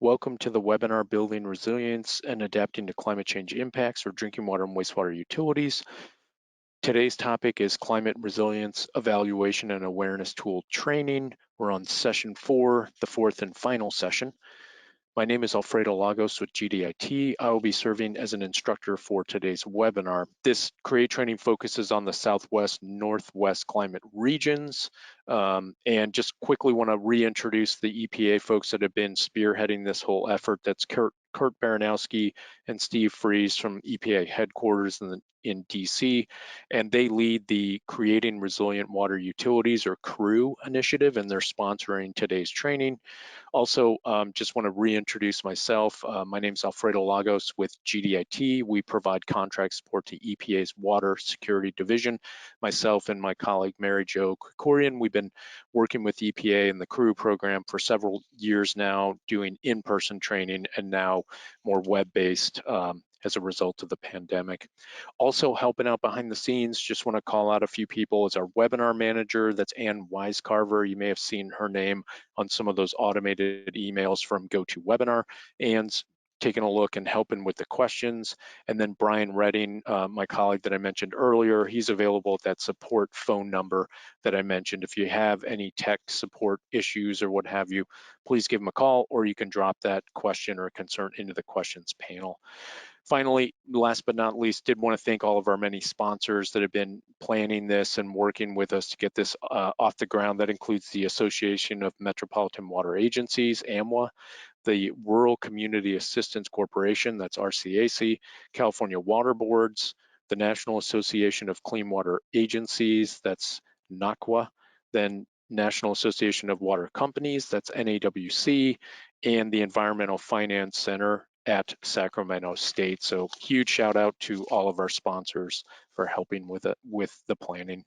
welcome to the webinar Building Resilience and Adapting to Climate Change Impacts for Drinking Water and Wastewater Utilities. Today's topic is Climate Resilience Evaluation and Awareness Tool Training. We're on session 4, the fourth and final session. My name is Alfredo Lagos with GDIT. I will be serving as an instructor for today's webinar. This CREAT training focuses on the Southwest, Northwest climate regions. And just quickly want to reintroduce the EPA folks that have been spearheading this whole effort. That's Kurt Baranowski and Steve Freeze from EPA headquarters in DC, and they lead the Creating Resilient Water Utilities, or CREW initiative, and they're sponsoring today's training. Also, just want to reintroduce myself. My name is Alfredo Lagos with GDIT. We provide contract support to EPA's Water Security Division. Myself and my colleague, Mary Jo Krikorian, we've been working with EPA and the CREW program for several years now, doing in-person training and now more web-based as a result of the pandemic. Also helping out behind the scenes, just want to call out a few people, is our webinar manager, that's Ann Wisecarver. You may have seen her name on some of those automated emails from GoToWebinar. Ann's taking a look and helping with the questions. And then Brian Redding, my colleague that I mentioned earlier, he's available at that support phone number that I mentioned. If you have any tech support issues or what have you, please give him a call, or you can drop that question or concern into the questions panel. Finally, last but not least, did want to thank all of our many sponsors that have been planning this and working with us to get this off the ground. That includes the Association of Metropolitan Water Agencies, AMWA, the Rural Community Assistance Corporation, that's RCAC, California Water Boards, the National Association of Clean Water Agencies, that's NACWA, then National Association of Water Companies, that's NAWC, and the Environmental Finance Center at Sacramento State. So huge shout out to all of our sponsors for helping with the planning.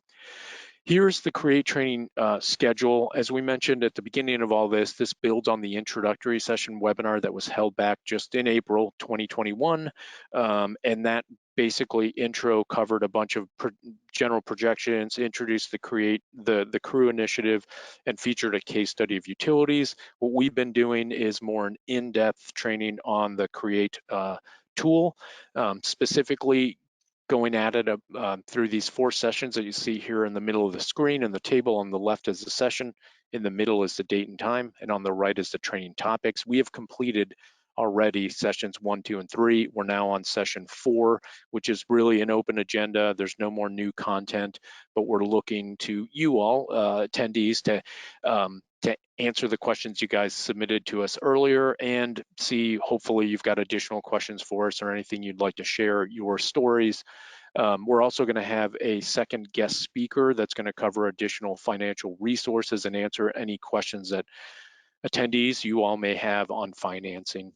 Here's the CREAT training schedule. As we mentioned at the beginning of all this builds on the introductory session webinar that was held back just in April 2021. And that basically intro covered a bunch of general projections, introduced the CREW initiative, and featured a case study of utilities. What we've been doing is more an in-depth training on the CREAT tool, specifically going at it through these 4 sessions that you see here in the middle of the screen, and the table on the left is the session, in the middle is the date and time, and on the right is the training topics. We have completed already sessions 1, 2, and 3. We're now on session 4, which is really an open agenda. There's no more new content, but we're looking to you all, attendees, to answer the questions you guys submitted to us earlier, and see, hopefully you've got additional questions for us or anything you'd like to share your stories. We're also going to have a second guest speaker that's going to cover additional financial resources and answer any questions that attendees you all may have on financing.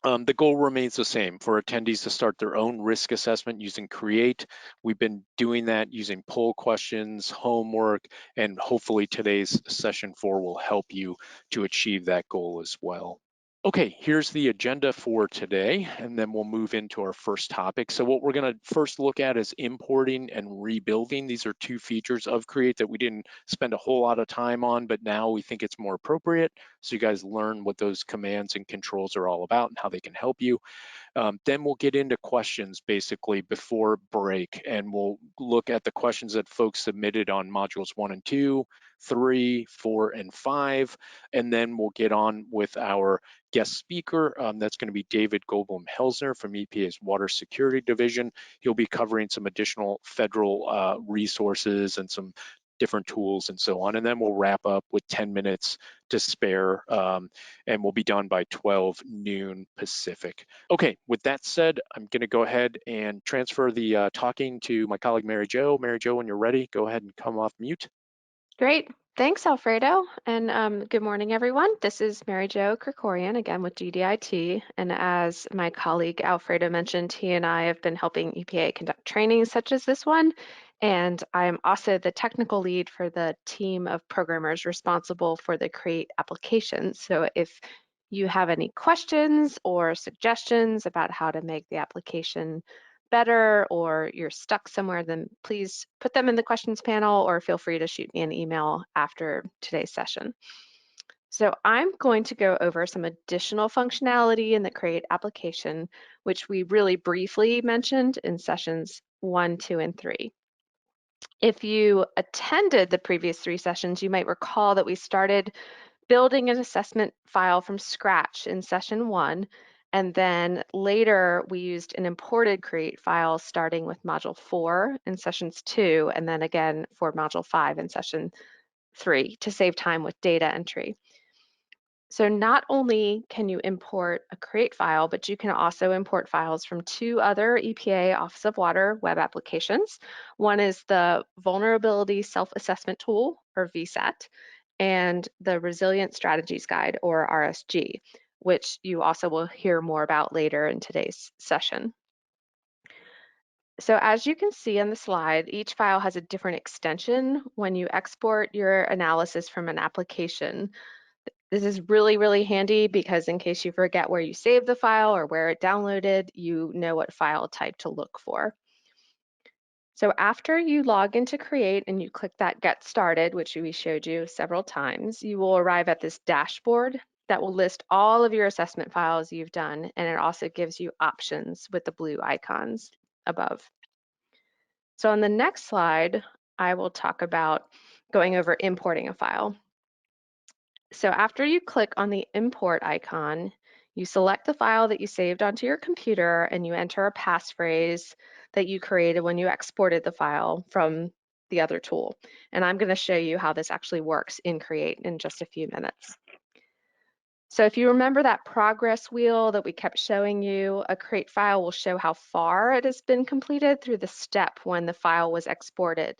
The goal remains the same, for attendees to start their own risk assessment using CREAT. We've been doing that using poll questions, homework, and hopefully today's session 4 will help you to achieve that goal as well. Okay, here's the agenda for today, and then we'll move into our first topic. So what we're going to first look at is importing and rebuilding. These are 2 features of CREAT that we didn't spend a whole lot of time on, but now we think it's more appropriate, so you guys learn what those commands and controls are all about and how they can help you. Then we'll get into questions basically before break, and we'll look at the questions that folks submitted on modules 1 and 2, 3, 4, and 5, and then we'll get on with our guest speaker. That's going to be David Goldblum-Helsner from EPA's Water Security Division. He'll be covering some additional federal resources and some different tools and so on. And then we'll wrap up with 10 minutes to spare, and we'll be done by 12 noon Pacific. Okay, with that said, I'm going to go ahead and transfer the talking to my colleague, Mary Jo. Mary Jo, when you're ready, go ahead and come off mute. Great. Thanks, Alfredo. And good morning, everyone. This is Mary Jo Krikorian, again with GDIT. And as my colleague Alfredo mentioned, he and I have been helping EPA conduct trainings such as this one. And I'm also the technical lead for the team of programmers responsible for the CREAT application. So if you have any questions or suggestions about how to make the application better, or you're stuck somewhere, then please put them in the questions panel, or feel free to shoot me an email after today's session. So I'm going to go over some additional functionality in the CREAT application, which we really briefly mentioned in sessions 1, 2, and 3. If you attended the previous 3 sessions, you might recall that we started building an assessment file from scratch in session 1, and then later we used an imported CREAT file starting with module 4 in sessions 2, and then again for module 5 in session 3 to save time with data entry. So not only can you import a CREAT file, but you can also import files from 2 other EPA Office of Water web applications. One is the Vulnerability Self-Assessment Tool, or VSAT, and the Resilient Strategies Guide, or RSG, which you also will hear more about later in today's session. So as you can see on the slide, each file has a different extension when you export your analysis from an application. This is really, really handy because in case you forget where you saved the file or where it downloaded, you know what file type to look for. So after you log into CREAT and you click that Get Started, which we showed you several times, you will arrive at this dashboard that will list all of your assessment files you've done, and it also gives you options with the blue icons above. So on the next slide, I will talk about going over importing a file. So after you click on the import icon, you select the file that you saved onto your computer and you enter a passphrase that you created when you exported the file from the other tool. And I'm going to show you how this actually works in CREAT in just a few minutes. So if you remember that progress wheel that we kept showing you, a CREAT file will show how far it has been completed through the step when the file was exported.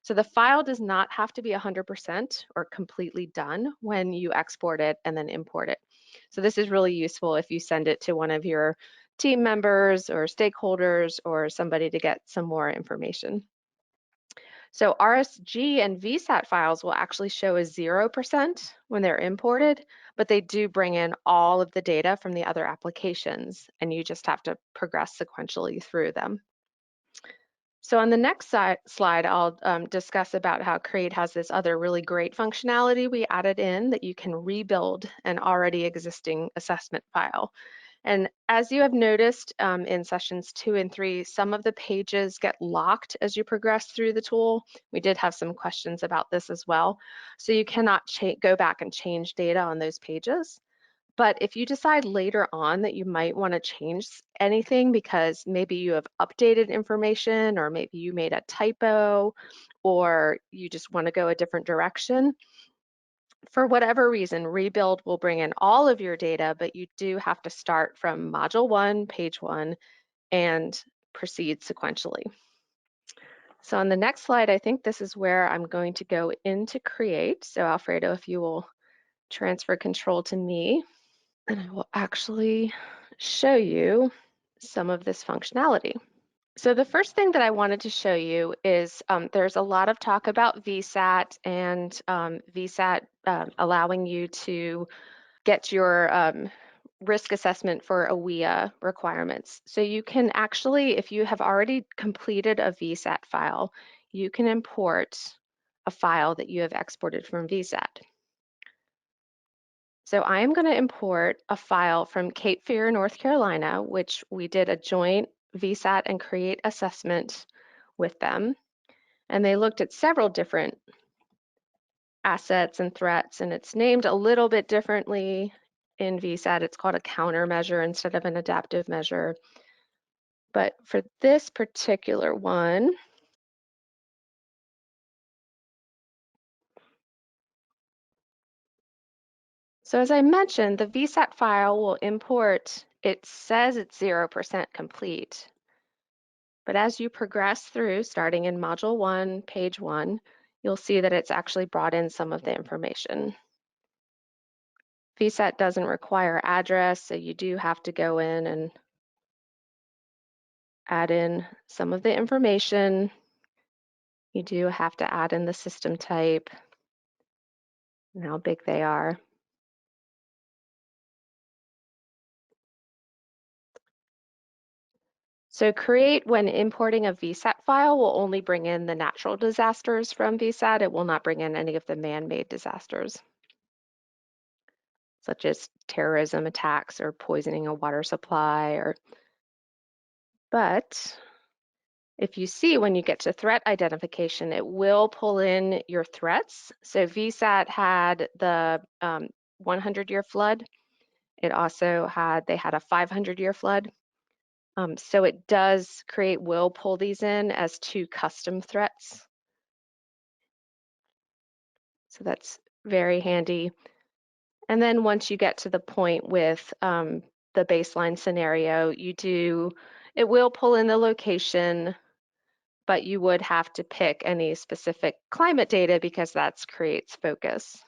So the file does not have to be 100% or completely done when you export it and then import it. So this is really useful if you send it to one of your team members or stakeholders or somebody to get some more information. So RSG and VSAT files will actually show as 0% when they're imported, but they do bring in all of the data from the other applications, and you just have to progress sequentially through them. So on the next slide, I'll discuss about how CREAT has this other really great functionality we added in that you can rebuild an already existing assessment file. And as you have noticed in sessions 2 and 3, some of the pages get locked as you progress through the tool. We did have some questions about this as well. So you cannot go back and change data on those pages. But if you decide later on that you might want to change anything because maybe you have updated information or maybe you made a typo or you just want to go a different direction, for whatever reason, Rebuild will bring in all of your data, but you do have to start from module 1, page 1, and proceed sequentially. So on the next slide, I think this is where I'm going to go into CREAT. So Alfredo, if you will transfer control to me. And I will actually show you some of this functionality. So the first thing that I wanted to show you is there's a lot of talk about VSAT and VSAT allowing you to get your risk assessment for AWEA requirements. So you can actually, if you have already completed a VSAT file, you can import a file that you have exported from VSAT. So I am going to import a file from Cape Fear, North Carolina, which we did a joint VSAT and CREAT assessment with them. And they looked at several different assets and threats, and it's named a little bit differently in VSAT. It's called a countermeasure instead of an adaptive measure. But for this particular one, so as I mentioned, the VSAT file will import, it says it's 0% complete. But as you progress through, starting in module 1, page 1, you'll see that it's actually brought in some of the information. VSAT doesn't require address, so you do have to go in and add in some of the information. You do have to add in the system type and how big they are. So CREAT, when importing a VSAT file, will only bring in the natural disasters from VSAT. It will not bring in any of the man-made disasters. such as terrorism attacks or poisoning a water supply. But if you see when you get to threat identification, it will pull in your threats. So VSAT had the 100-year flood. It also they had a 500-year flood. So it does will pull these in as 2 custom threats. So that's very handy. And then once you get to the point with the baseline scenario, it will pull in the location, but you would have to pick any specific climate data because that's CREAT's focus.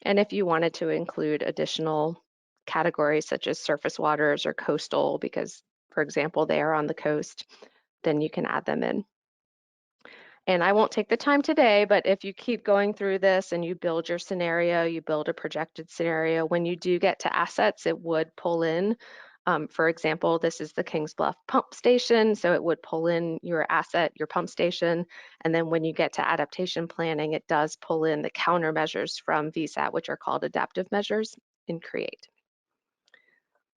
And if you wanted to include additional categories such as surface waters or coastal, because, for example, they are on the coast, then you can add them in. And I won't take the time today, but if you keep going through this and you build your scenario, you build a projected scenario, when you do get to assets, it would pull in. For example, this is the Kings Bluff pump station, so it would pull in your asset, your pump station. And then when you get to adaptation planning, it does pull in the countermeasures from VSAT, which are called adaptive measures in CREAT.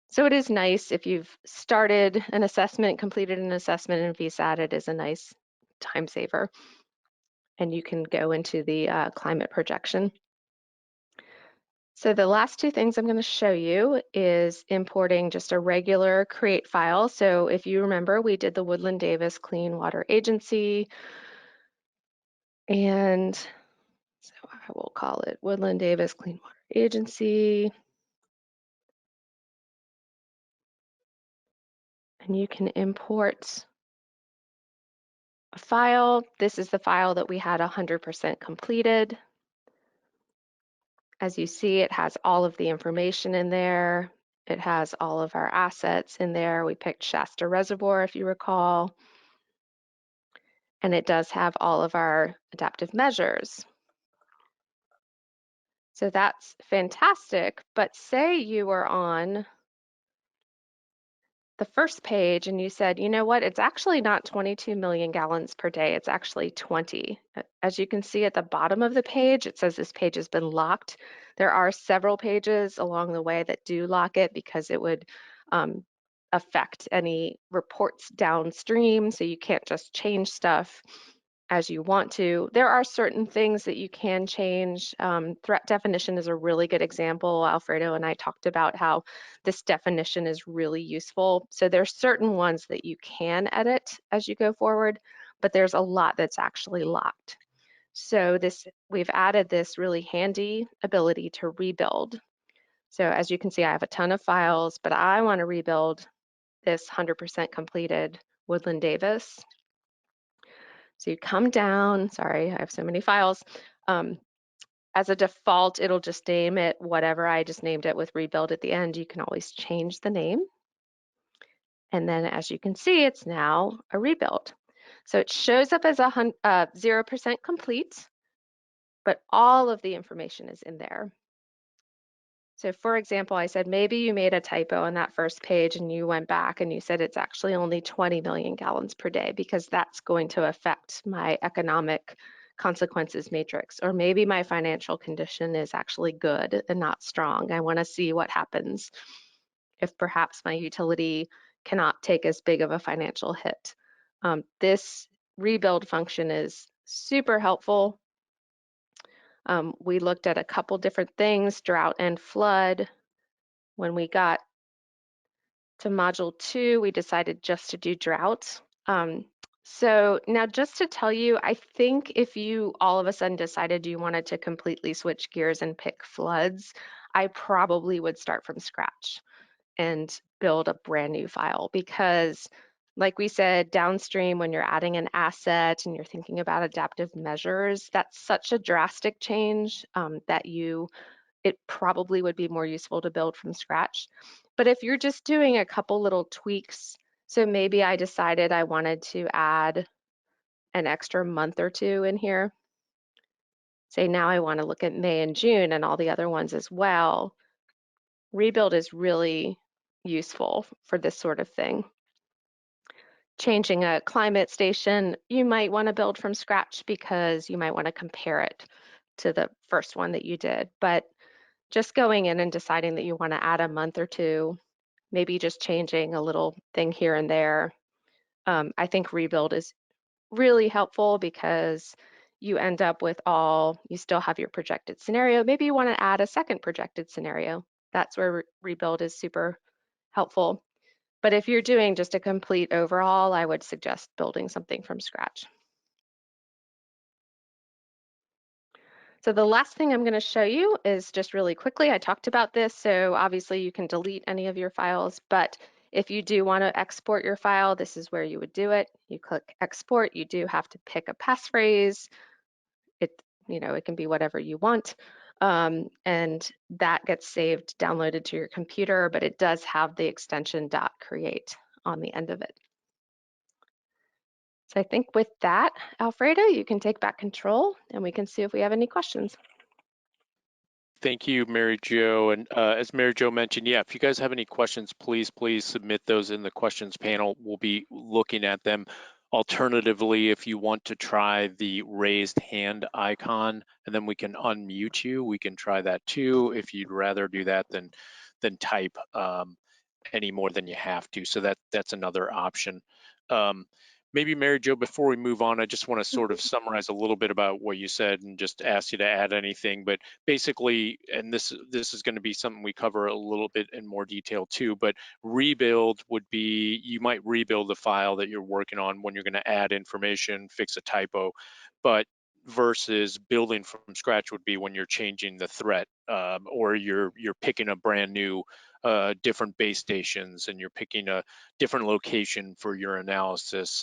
So it is nice if you've started an assessment, completed an assessment in VSAT, it is a nice time saver. And you can go into the climate projection. So the last 2 things I'm going to show you is importing just a regular CREAT file. So if you remember, we did the Woodland Davis Clean Water Agency, and so I will call it Woodland Davis Clean Water Agency. And you can import a file. This is the file that we had 100% completed. As you see, it has all of the information in there. It has all of our assets in there. We picked Shasta Reservoir, if you recall. And it does have all of our adaptive measures. So that's fantastic. But say you were on the first page and you said, you know what, it's actually not 22 million gallons per day, it's actually 20. As you can see at the bottom of the page, it says this page has been locked. There are several pages along the way that do lock it because it would affect any reports downstream, so you can't just change stuff as you want to. There are certain things that you can change. Threat definition is a really good example. Alfredo and I talked about how this definition is really useful. So there's certain ones that you can edit as you go forward, but there's a lot that's actually locked. So we've added this really handy ability to rebuild. So as you can see, I have a ton of files, but I want to rebuild this 100% completed Woodland Davis. So you come down, sorry, I have so many files. As a default, it'll just name it whatever I just named it with rebuild at the end. You can always change the name. And then as you can see, it's now a rebuild. So it shows up as 0% complete, but all of the information is in there. So for example, I said, maybe you made a typo on that first page and you went back and you said it's actually only 20 million gallons per day because that's going to affect my economic consequences matrix. Or maybe my financial condition is actually good and not strong. I want to see what happens if perhaps my utility cannot take as big of a financial hit. This rebuild function is super helpful. We looked at a couple different things, drought and flood. When we got to module 2, we decided just to do drought. So now just to tell you, I think if you all of a sudden decided you wanted to completely switch gears and pick floods, I probably would start from scratch and build a brand new file because like we said, downstream, when you're adding an asset and you're thinking about adaptive measures, that's such a drastic change that it probably would be more useful to build from scratch. But if you're just doing a couple little tweaks, so maybe I decided I wanted to add an extra month or 2 in here. Say now I want to look at May and June and all the other ones as well. Rebuild is really useful for this sort of thing. Changing a climate station, you might want to build from scratch because you might want to compare it to the first one that you did. But just going in and deciding that you want to add a month or two, maybe just changing a little thing here and there. I think rebuild is really helpful because you end up with you still have your projected scenario. Maybe you want to add a second projected scenario. That's where rebuild is super helpful. But if you're doing just a complete overhaul, I would suggest building something from scratch. So the last thing I'm going to show you is just really quickly, I talked about this, so obviously you can delete any of your files, but if you do want to export your file, this is where you would do it. You click export, you do have to pick a passphrase. It can be whatever you want. And that gets saved, downloaded to your computer, but it does have the extension .create on the end of it. So I think with that, Alfredo, you can take back control and we can see if we have any questions. Thank you, Mary Jo. And as Mary Jo mentioned, yeah, if you guys have any questions, please submit those in the questions panel. We'll be looking at them. Alternatively, if you want to try the raised hand icon and then we can unmute you, we can try that too. If you'd rather do that than type any more than you have to. So that's another option. Maybe Mary Jo, before we move on, I just want to sort of summarize a little bit about what you said and just ask you to add anything. But basically, and this is going to be something we cover a little bit in more detail too, but rebuild would be, you might rebuild the file that you're working on when you're going to add information, fix a typo, but versus building from scratch would be when you're changing the threat, or you're picking a brand new different base stations and you're picking a different location for your analysis.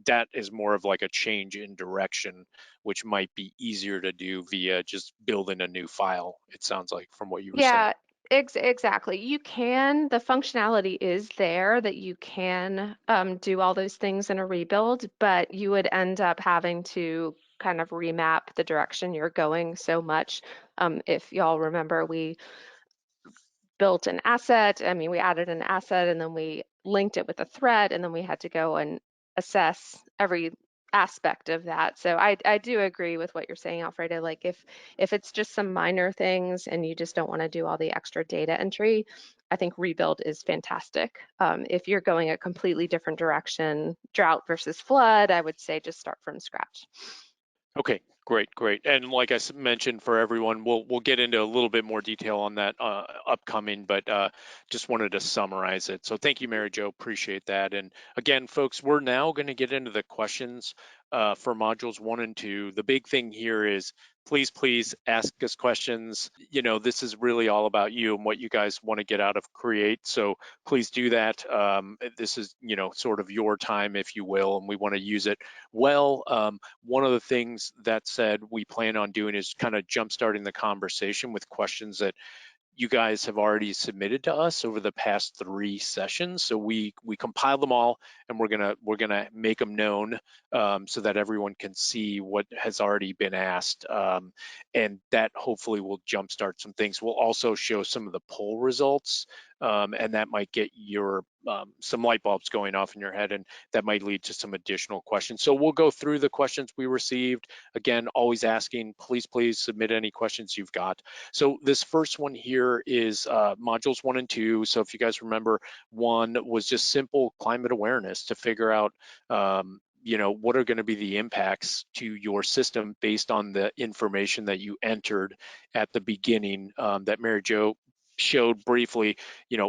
That is more of like a change in direction, which might be easier to do via just building a new file, it sounds like, from what you were saying. Yeah, exactly. The functionality is there that you can do all those things in a rebuild, but you would end up having to kind of remap the direction you're going so much. If y'all remember, we built an asset. I mean, we added an asset and then we linked it with a threat, and then we had to go and assess every aspect of that. So I do agree with what you're saying, Alfredo. Like if it's just some minor things and you just don't want to do all the extra data entry, I think rebuild is fantastic. If you're going a completely different direction, drought versus flood, I would say just start from scratch. Okay, great. And like I mentioned for everyone, we'll get into a little bit more detail on that upcoming, but just wanted to summarize it. So thank you, Mary Jo, appreciate that. And again, folks, we're now going to get into the questions for modules 1 and 2. The big thing here is please ask us questions. This is really all about you and what you guys want to get out of CREAT. So please do that. This is, sort of your time, if you will, and we want to use it well. One of the things that said we plan on doing is kind of jump-starting the conversation with questions that you guys have already submitted to us over the past 3 sessions. So we compile them all, and we're gonna make them known, so that everyone can see what has already been asked, and that hopefully will jumpstart some things. We'll also show some of the poll results, and that might get your some light bulbs going off in your head, and that might lead to some additional questions. So we'll go through the questions we received. Again, always asking, please submit any questions you've got. So this first one here is modules 1 and 2. So if you guys remember, 1 was just simple climate awareness to figure out what are going to be the impacts to your system based on the information that you entered at the beginning, that Mary Jo showed briefly,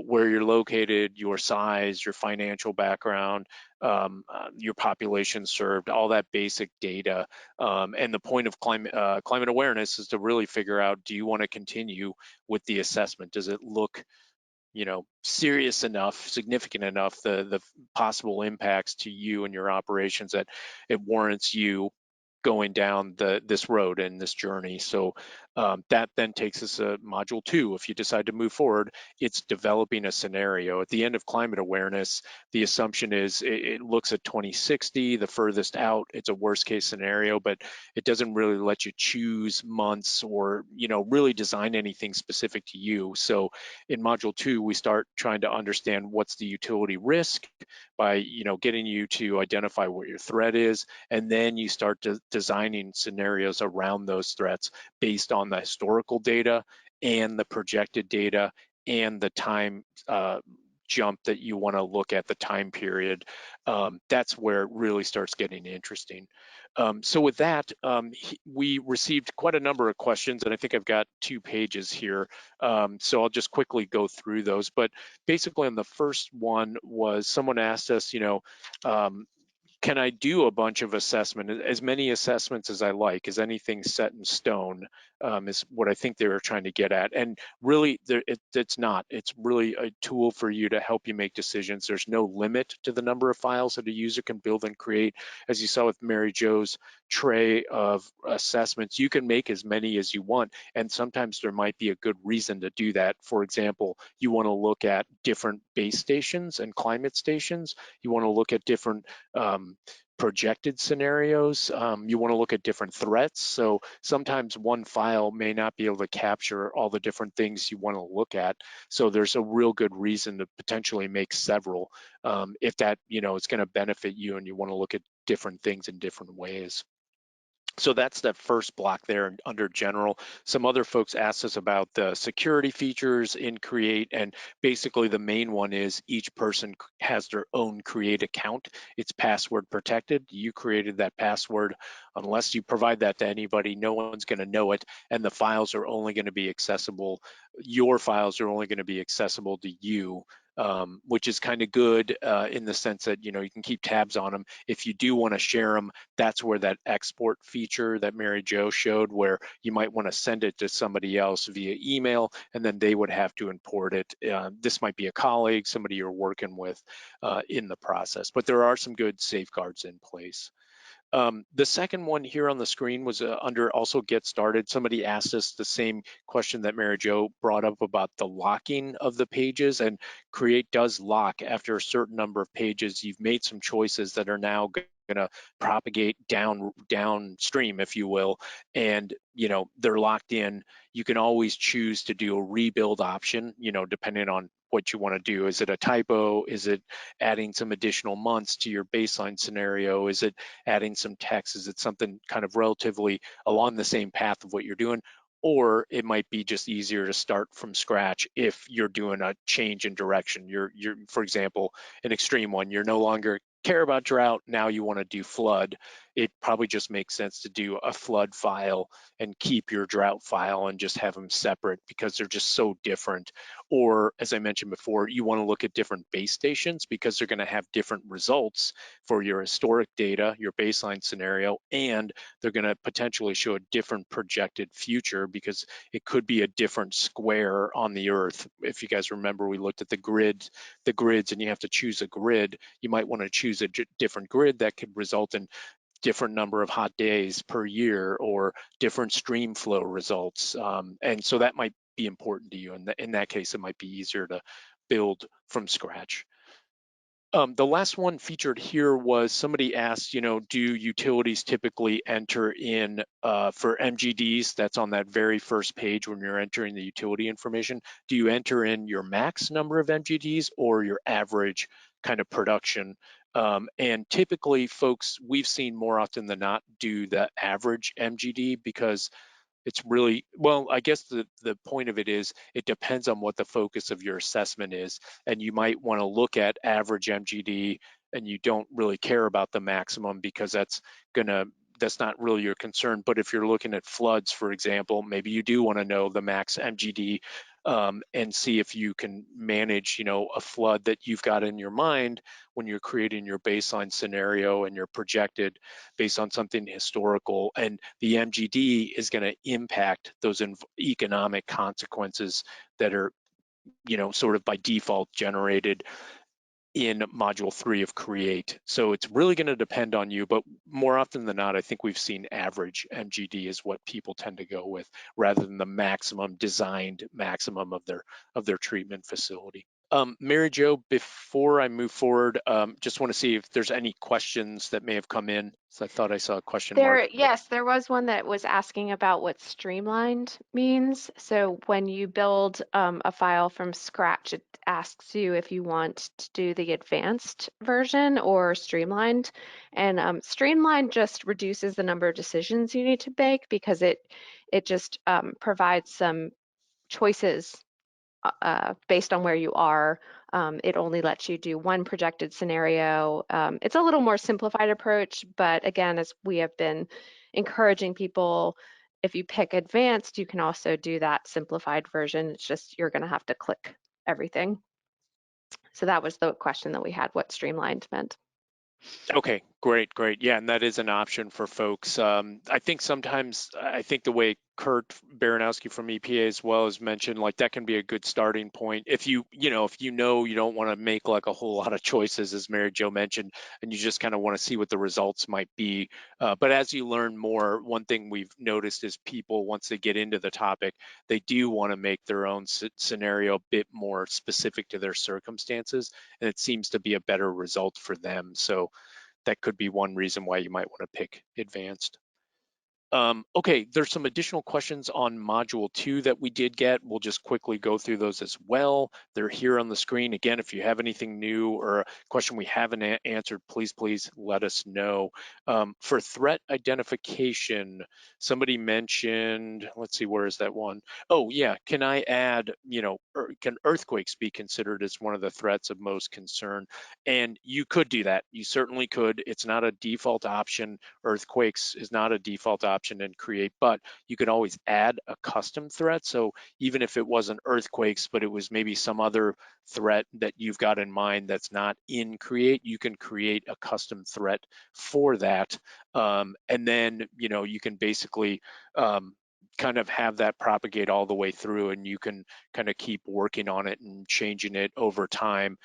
where you're located, your size, your financial background, your population served, all that basic data. And the point of climate awareness is to really figure out, do you want to continue with the assessment? Does it look serious enough, significant enough, the possible impacts to you and your operations, that it warrants you going down this road and this journey? So that then takes us to module 2. If you decide to move forward, it's developing a scenario. At the end of climate awareness, the assumption is it looks at 2060, the furthest out. It's a worst case scenario, but it doesn't really let you choose months or really design anything specific to you. So in module 2, we start trying to understand what's the utility risk by getting you to identify what your threat is, and then you start designing scenarios around those threats based on the historical data and the projected data and the time jump that you want to look at, the time period, that's where it really starts getting interesting. So with that, we received quite a number of questions, and I think I've got 2 pages here. So I'll just quickly go through those. But basically on the first one was someone asked us, um, can I do a bunch of assessment, as many assessments as I like? Is anything set in stone? Is what I think they were trying to get at. And really, it's not. It's really a tool for you to help you make decisions. There's no limit to the number of files that a user can build and create. As you saw with Mary Jo's tray of assessments, you can make as many as you want. And sometimes there might be a good reason to do that. For example, you want to look at different base stations and climate stations. You want to look at different projected scenarios. You want to look at different threats. So sometimes one file may not be able to capture all the different things you want to look at. So there's a real good reason to potentially make several if that, is going to benefit you and you want to look at different things in different ways. So that's that first block there under general. Some other folks asked us about the security features in Create, and basically the main one is each person has their own Create account. It's password protected. You created that password. Unless you provide that to anybody, no one's going to know it, and the files are only going to be accessible. Your files are only going to be accessible to you. Which is kind of good in the sense that you can keep tabs on them. If you do want to share them, that's where that export feature that Mary Jo showed, where you might want to send it to somebody else via email, and then they would have to import it. This might be a colleague, somebody you're working with in the process, but there are some good safeguards in place. The second one here on the screen was under also get started. Somebody asked us the same question that Mary Jo brought up about the locking of the pages, and Create does lock after a certain number of pages. You've made some choices that are now going to propagate downstream, if you will, and they're locked in. You can always choose to do a rebuild option, depending on what you want to do. Is it a typo? Is it adding some additional months to your baseline scenario? Is it adding some text? Is it something kind of relatively along the same path of what you're doing? Or it might be just easier to start from scratch if you're doing a change in direction. You're for example, an extreme one, you're no longer care about drought, now you want to do flood. It probably just makes sense to do a flood file and keep your drought file and just have them separate because they're just so different. Or as I mentioned before, you want to look at different base stations because they're going to have different results for your historic data, your baseline scenario, and they're going to potentially show a different projected future because it could be a different square on the Earth. If you guys remember, we looked at the grids, and you have to choose a grid. You might want to choose a different grid that could result in different number of hot days per year or different stream flow results. And so that might be important to you. And in that case, it might be easier to build from scratch. The last one featured here was somebody asked, do utilities typically enter in for MGDs? That's on that very first page when you're entering the utility information. Do you enter in your max number of MGDs or your average kind of production? And typically, folks, we've seen more often than not do the average MGD because it's really, well, I guess the point of it is it depends on what the focus of your assessment is. And you might want to look at average MGD and you don't really care about the maximum because that's not really your concern. But if you're looking at floods, for example, maybe you do want to know the max MGD and see if you can manage, a flood that you've got in your mind when you're creating your baseline scenario and you're projected based on something historical. And the MGD is going to impact those economic consequences that are, sort of by default generated in module 3 of Create. So it's really going to depend on you, but more often than not, I think we've seen average MGD is what people tend to go with rather than the maximum designed maximum of their treatment facility. Mary Jo, before I move forward, just want to see if there's any questions that may have come in. So I thought I saw a question mark. Yes, there was one that was asking about what streamlined means. So when you build a file from scratch, it asks you if you want to do the advanced version or streamlined. And streamlined just reduces the number of decisions you need to make because it just provides some choices based on where you are. It only lets you do one projected scenario. It's a little more simplified approach, but again, as we have been encouraging people, if you pick advanced, you can also do that simplified version. It's just you're going to have to click everything. So that was the question that we had, what streamlined meant. Okay, great, great. Yeah, and that is an option for folks. I think sometimes, I think the way Kurt Baranowski from EPA as well has mentioned, like that can be a good starting point. If you know you don't want to make like a whole lot of choices, as Mary Jo mentioned, and you just kind of want to see what the results might be. But as you learn more, one thing we've noticed is people, once they get into the topic, they do want to make their own scenario a bit more specific to their circumstances, and it seems to be a better result for them. So that could be one reason why you might want to pick advanced. Okay, there's some additional questions on module 2 that we did get. We'll just quickly go through those as well. They're here on the screen. Again, if you have anything new or a question we haven't answered, please let us know. For threat identification, somebody mentioned, let's see, where is that one? Oh yeah, can I add, can earthquakes be considered as one of the threats of most concern? And you could do that. You certainly could. It's not a default option. Earthquakes is not a default option in CREAT, but you could always add a custom threat. So even if it wasn't earthquakes, but it was maybe some other threat that you've got in mind that's not in CREAT, you can create a custom threat for that. And then, you can basically kind of have that propagate all the way through, and you can kind of keep working on it and changing it over time.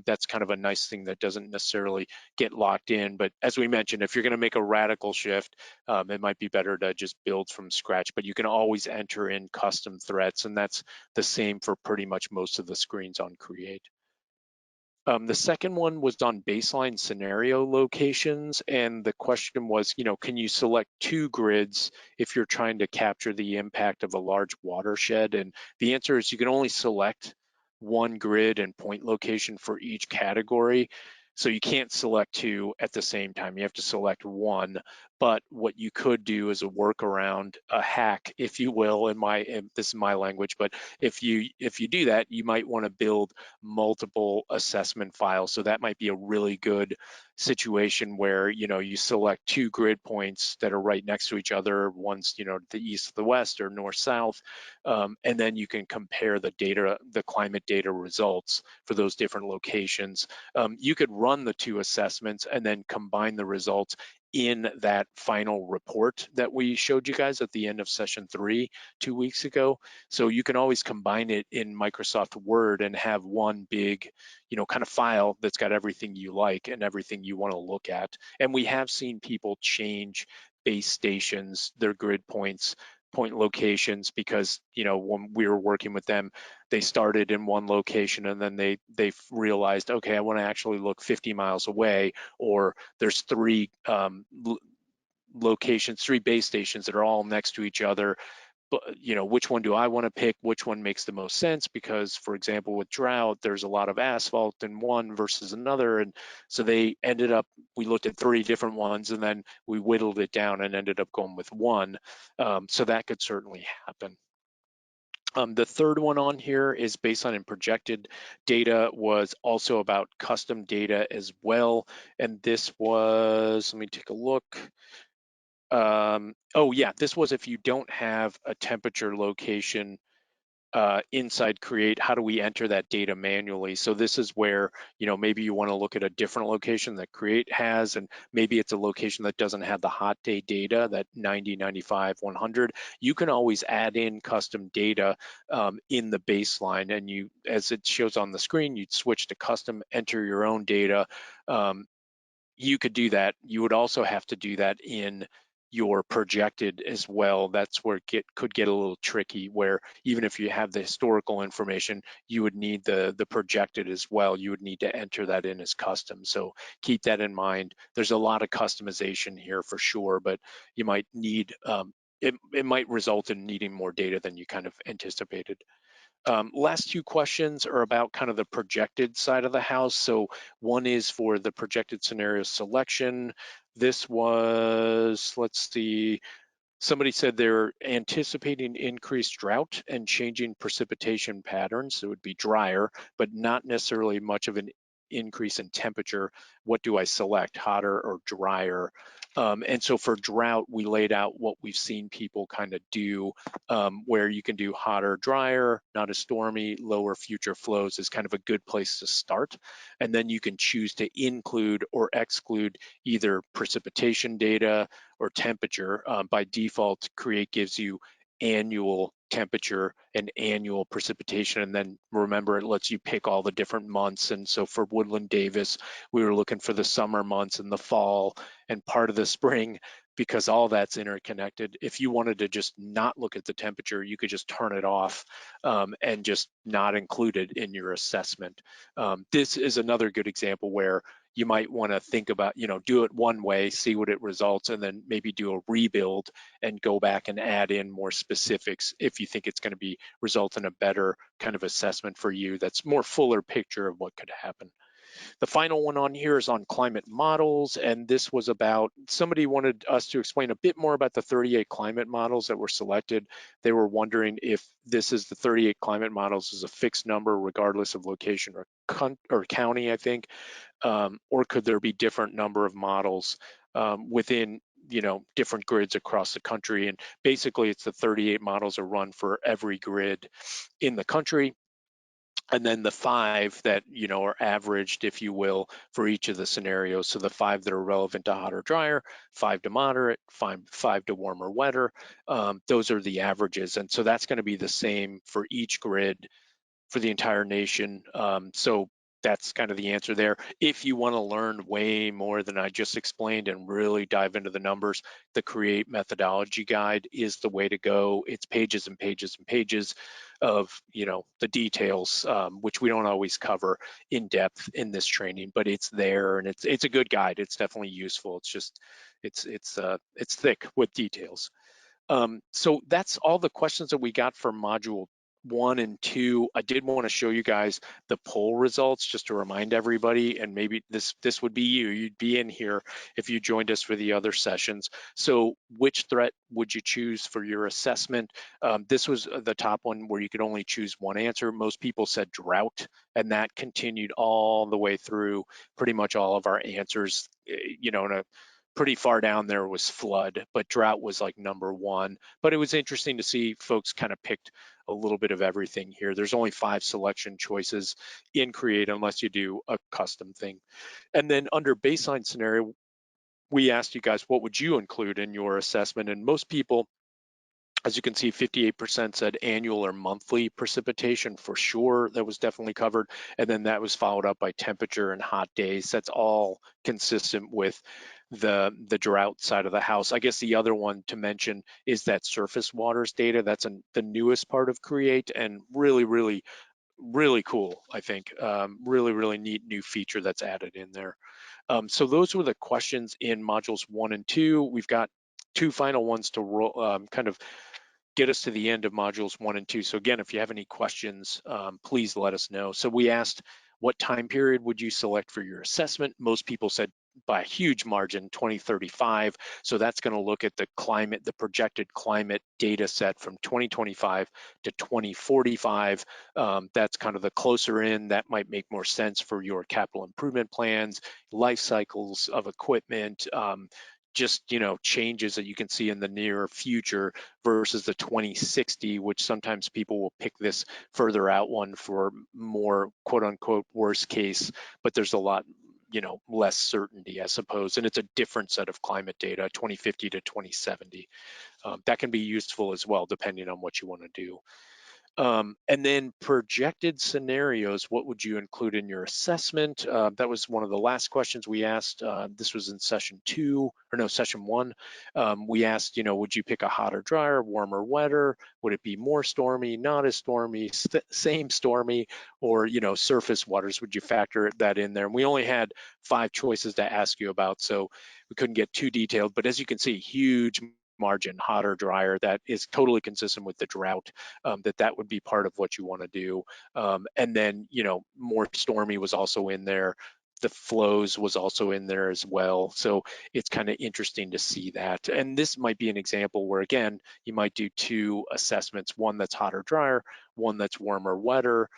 That's kind of a nice thing that doesn't necessarily get locked in. But as we mentioned, if you're going to make a radical shift, it might be better to just build from scratch. But you can always enter in custom threats, and that's the same for pretty much most of the screens on CREAT. The second one was on baseline scenario locations, and the question was, can you select two grids if you're trying to capture the impact of a large watershed? And the answer is you can only select one grid and point location for each category. So you can't select two at the same time. You have to select one. But what you could do is a workaround, a hack, if you will, this is my language, but if you do that, you might want to build multiple assessment files. So that might be a really good situation where, you select two grid points that are right next to each other. One's, the east, the west, or north, south. And then you can compare the data, the climate data results for those different locations. You could run the two assessments and then combine the results in that final report that we showed you guys at the end of session 3 2 weeks ago. So you can always combine it in Microsoft Word and have one big, kind of file that's got everything you like and everything you want to look at. And we have seen people change base stations, their grid points, point locations, because when we were working with them, they started in one location and then they realized, okay, I want to actually look 50 miles away, or there's three locations, three base stations that are all next to each other. But which one do I want to pick? Which one makes the most sense? Because, for example, with drought, there's a lot of asphalt in one versus another, and so we looked at three different ones, and then we whittled it down and ended up going with one. So that could certainly happen. The third one on here is baseline and projected data, was also about custom data as well. And this was, let me take a look. Oh yeah, this was if you don't have a temperature location inside CREAT, how do we enter that data manually? So this is where, maybe you want to look at a different location that CREAT has, and maybe it's a location that doesn't have the hot day data, that 90, 95, 100. You can always add in custom data in the baseline, and as it shows on the screen, you'd switch to custom, enter your own data. You could do that. You would also have to do that in your projected as well. That's where it could get a little tricky, where even if you have the historical information, you would need the projected as well. You would need to enter that in as custom. So keep that in mind. There's a lot of customization here for sure, but you might need, it might result in needing more data than you kind of anticipated. Last two questions are about kind of the projected side of the house. So one is for the projected scenario selection. This was, let's see, Somebody said they're anticipating increased drought and changing precipitation patterns. It would be drier, but not necessarily much of an increase in temperature. What do I select, hotter or drier? And so for drought, we laid out what we've seen people kind of do, where you can do hotter, drier, not as stormy, lower future flows is kind of a good place to start. And then you can choose to include or exclude either precipitation data or temperature. By default, CREAT gives you annual temperature and annual precipitation. And then remember, it lets you pick all the different months. And so for Woodland Davis, we were looking for the summer months and the fall and part of the spring, because all that's interconnected. If you wanted to just not look at the temperature, you could just turn it off and just not include it in your assessment. This is another good example where you might want to think about, do it one way, see what it results, and then maybe do a rebuild and go back and add in more specifics if you think it's going to be result in a better kind of assessment for you that's more fuller picture of what could happen. The final one on here is on climate models, and this was about, somebody wanted us to explain a bit more about the 38 climate models that were selected. They were wondering if this is the 38 climate models is a fixed number regardless of location or county, I think, or could there be different number of models within different grids across the country. And basically it's the 38 models are run for every grid in the country, and then the 5 that are averaged, if you will, for each of the scenarios. So the 5 that are relevant to hot or drier, 5 to moderate, 5 to warm or wetter, those are the averages. And so that's going to be the same for each grid for the entire nation. So that's kind of the answer there. If you want to learn way more than I just explained and really dive into the numbers, the CREAT methodology guide is the way to go. It's pages and pages and pages of the details, which we don't always cover in depth in this training, but it's there and it's a good guide. It's definitely useful. It's just it's thick with details. So that's all the questions that we got for module 1 and 2. I did want to show you guys the poll results just to remind everybody, and maybe this would be you'd be in here if you joined us for the other sessions. So which threat would you choose for your assessment? This was the top one where you could only choose one answer. Most people said drought, and that continued all the way through pretty much all of our answers. In a pretty far down there was flood, but drought was like number 1. But it was interesting to see folks kind of picked a little bit of everything here. There's only 5 selection choices in CREAT unless you do a custom thing. And then under baseline scenario, we asked you guys, what would you include in your assessment? And most people, as you can see, 58% said annual or monthly precipitation for sure. That was definitely covered. And then that was followed up by temperature and hot days. That's all consistent with the drought side of the house. I guess the other one to mention is that surface waters data. That's the newest part of CREAT, and really, really, really cool, I think. Really, really neat new feature that's added in there. So those were the questions in modules 1 and 2. We've got 2 final ones to kind of get us to the end of modules 1 and 2. So again, if you have any questions, please let us know. So we asked, what time period would you select for your assessment? Most people said by a huge margin, 2035. So that's going to look at the climate, the projected climate data set from 2025 to 2045. That's kind of the closer in. That might make more sense for your capital improvement plans, life cycles of equipment, just changes that you can see in the near future versus the 2060, which sometimes people will pick this further out one for more quote unquote worst case, but there's a lot less certainty, I suppose, and it's a different set of climate data, 2050 to 2070. That can be useful as well depending on what you want to do. And then projected scenarios, what would you include in your assessment? That was one of the last questions we asked. This was in session 1. We asked, would you pick a hotter, drier, warmer, wetter? Would it be more stormy, not as stormy, same stormy, or, surface waters? Would you factor that in there? And we only had 5 choices to ask you about, so we couldn't get too detailed. But as you can see, huge margin, hotter, drier, that is totally consistent with the drought, that would be part of what you want to do. And then, more stormy was also in there. the flows was also in there as well. So it's kind of interesting to see that. And this might be an example where, again, you might do two assessments, one that's hotter, drier, one that's warmer, wetter,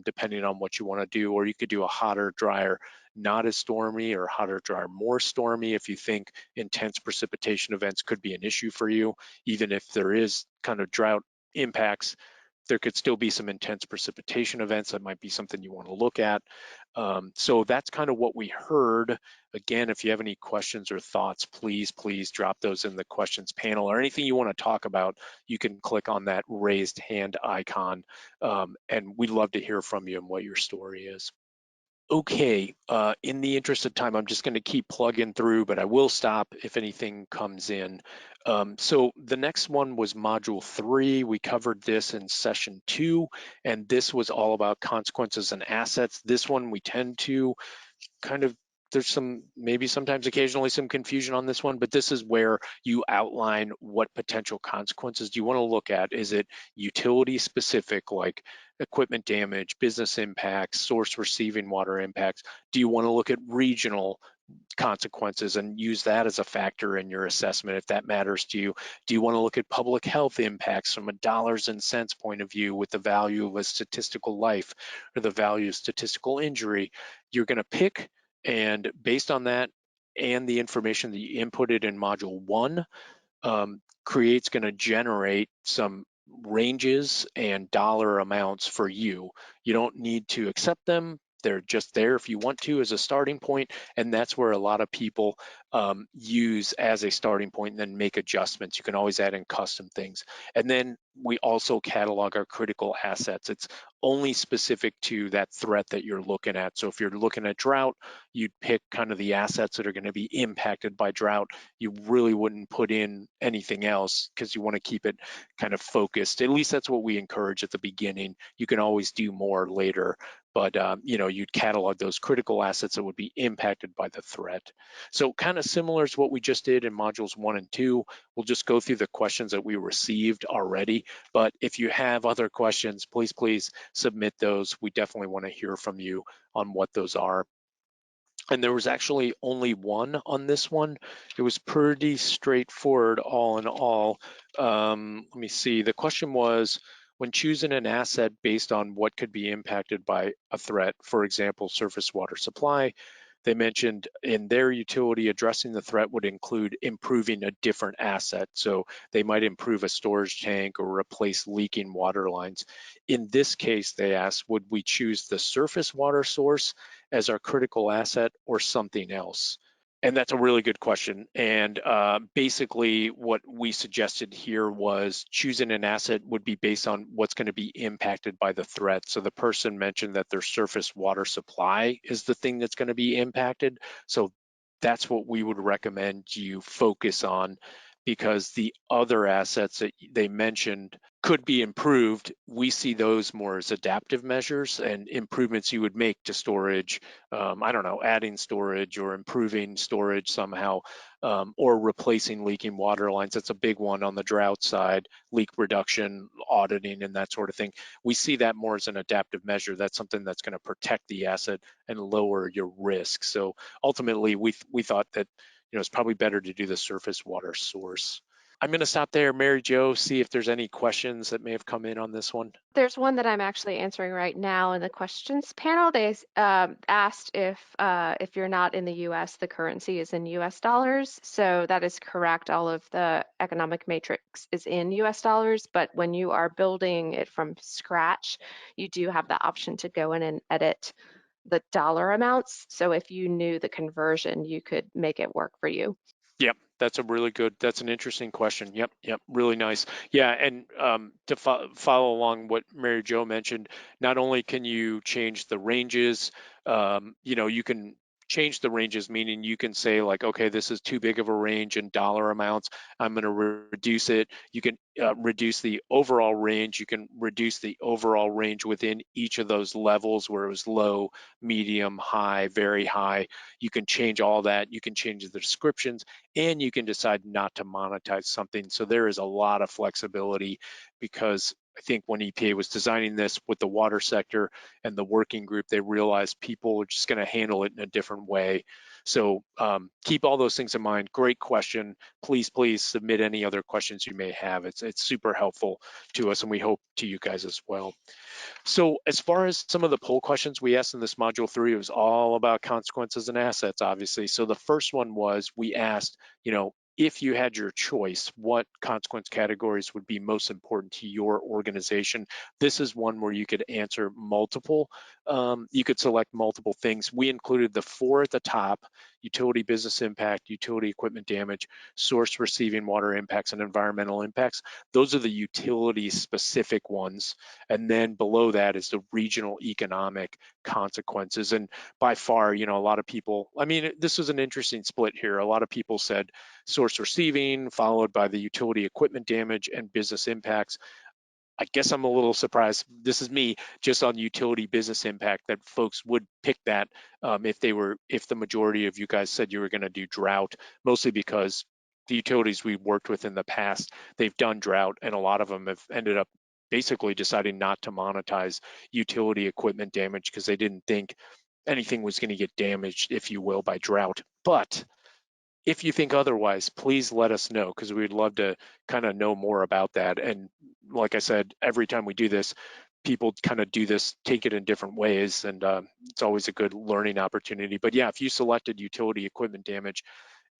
depending on what you want to do. Or you could do a hotter, drier, not as stormy, or hotter, drier, more stormy if you think intense precipitation events could be an issue for you. Even if there is kind of drought impacts, there could still be some intense precipitation events that might be something you want to look at. So that's kind of what we heard. Again, if you have any questions or thoughts, please drop those in the questions panel, or anything you want to talk about, you can click on that raised hand icon, and we'd love to hear from you and what your story is. Okay, in the interest of time, I'm just going to keep plugging through, but I will stop if anything comes in. So the next one was Module 3. We covered this in Session 2, and this was all about consequences and assets. This one we tend to kind of, there's some, maybe sometimes occasionally some confusion on this one, but this is where you outline what potential consequences do you want to look at. Is it utility specific, like equipment damage, business impacts, source receiving water impacts? Do you want to look at regional consequences and use that as a factor in your assessment if that matters to you? Do you want to look at public health impacts from a dollars and cents point of view with the value of a statistical life or the value of statistical injury? You're going to pick, and based on that and the information that you inputted in Module 1, CREAT's going to generate some ranges and dollar amounts for you. You don't need to accept them. They're just there if you want to as a starting point, and that's where a lot of people use as a starting point and then make adjustments. You can always add in custom things. And then we also catalog our critical assets. It's only specific to that threat that you're looking at. So if you're looking at drought, you'd pick kind of the assets that are going to be impacted by drought. You really wouldn't put in anything else because you want to keep it kind of focused. At least that's what we encourage at the beginning. You can always do more later, but you'd catalog those critical assets that would be impacted by the threat. So kind of similar to what we just did in modules 1 and 2. We'll just go through the questions that we received already, but if you have other questions, please submit those. We definitely want to hear from you on what those are. And there was actually only one on this one. It was pretty straightforward all in all. Let me see, the question was, when choosing an asset based on what could be impacted by a threat, for example, surface water supply, they mentioned in their utility addressing the threat would include improving a different asset. So they might improve a storage tank or replace leaking water lines. In this case, they asked, would we choose the surface water source as our critical asset or something else? And that's a really good question. And basically what we suggested here was choosing an asset would be based on what's going to be impacted by the threat. So the person mentioned that their surface water supply is the thing that's going to be impacted. So that's what we would recommend you focus on, because the other assets that they mentioned could be improved. We see those more as adaptive measures and improvements you would make to storage. I don't know, adding storage or improving storage somehow, or replacing leaking water lines. That's a big one on the drought side, leak reduction, auditing, and that sort of thing. We see that more as an adaptive measure. That's something that's going to protect the asset and lower your risk. So ultimately, we thought that it's probably better to do the surface water source. I'm going to stop there, Mary Jo, see if there's any questions that may have come in on this one. There's one that I'm actually answering right now in the questions panel. They asked if you're not in the U.S., the currency is in U.S. dollars. So that is correct. All of the economic matrix is in U.S. dollars, but when you are building it from scratch, you do have the option to go in and edit the dollar amounts. So if you knew the conversion, you could make it work for you. Yep, that's an interesting question. Yep, really nice. Yeah, and to follow along what Mary Jo mentioned, not only can you change the ranges, you can change the ranges, meaning you can say like, okay, this is too big of a range in dollar amounts. I'm going to reduce it. You can reduce the overall range. You can reduce the overall range within each of those levels where it was low, medium, high, very high. You can change all that. You can change the descriptions, and you can decide not to monetize something. So there is a lot of flexibility, because I think when EPA was designing this with the water sector and the working group, they realized people are just going to handle it in a different way. So keep all those things in mind. Great question. Please submit any other questions you may have. It's super helpful to us, and we hope to you guys as well. So as far as some of the poll questions we asked in this module 3, it was all about consequences and assets, obviously. So the first one was, we asked, if you had your choice, what consequence categories would be most important to your organization? This is one where you could answer multiple. You could select multiple things. We included the 4 at the top: utility business impact, utility equipment damage, source receiving water impacts, and environmental impacts. Those are the utility specific ones. And then below that is the regional economic consequences. And by far, a lot of people, this was an interesting split here. A lot of people said source receiving, followed by the utility equipment damage and business impacts. I guess I'm a little surprised. This is me, just on utility business impact, that folks would pick that if the majority of you guys said you were going to do drought, mostly because the utilities we've worked with in the past, they've done drought, and a lot of them have ended up basically deciding not to monetize utility equipment damage because they didn't think anything was going to get damaged, if you will, by drought. But if you think otherwise, please let us know, because we'd love to kind of know more about that. And like I said, every time we do this, people kind of do this, take it in different ways, and it's always a good learning opportunity. But yeah, if you selected utility equipment damage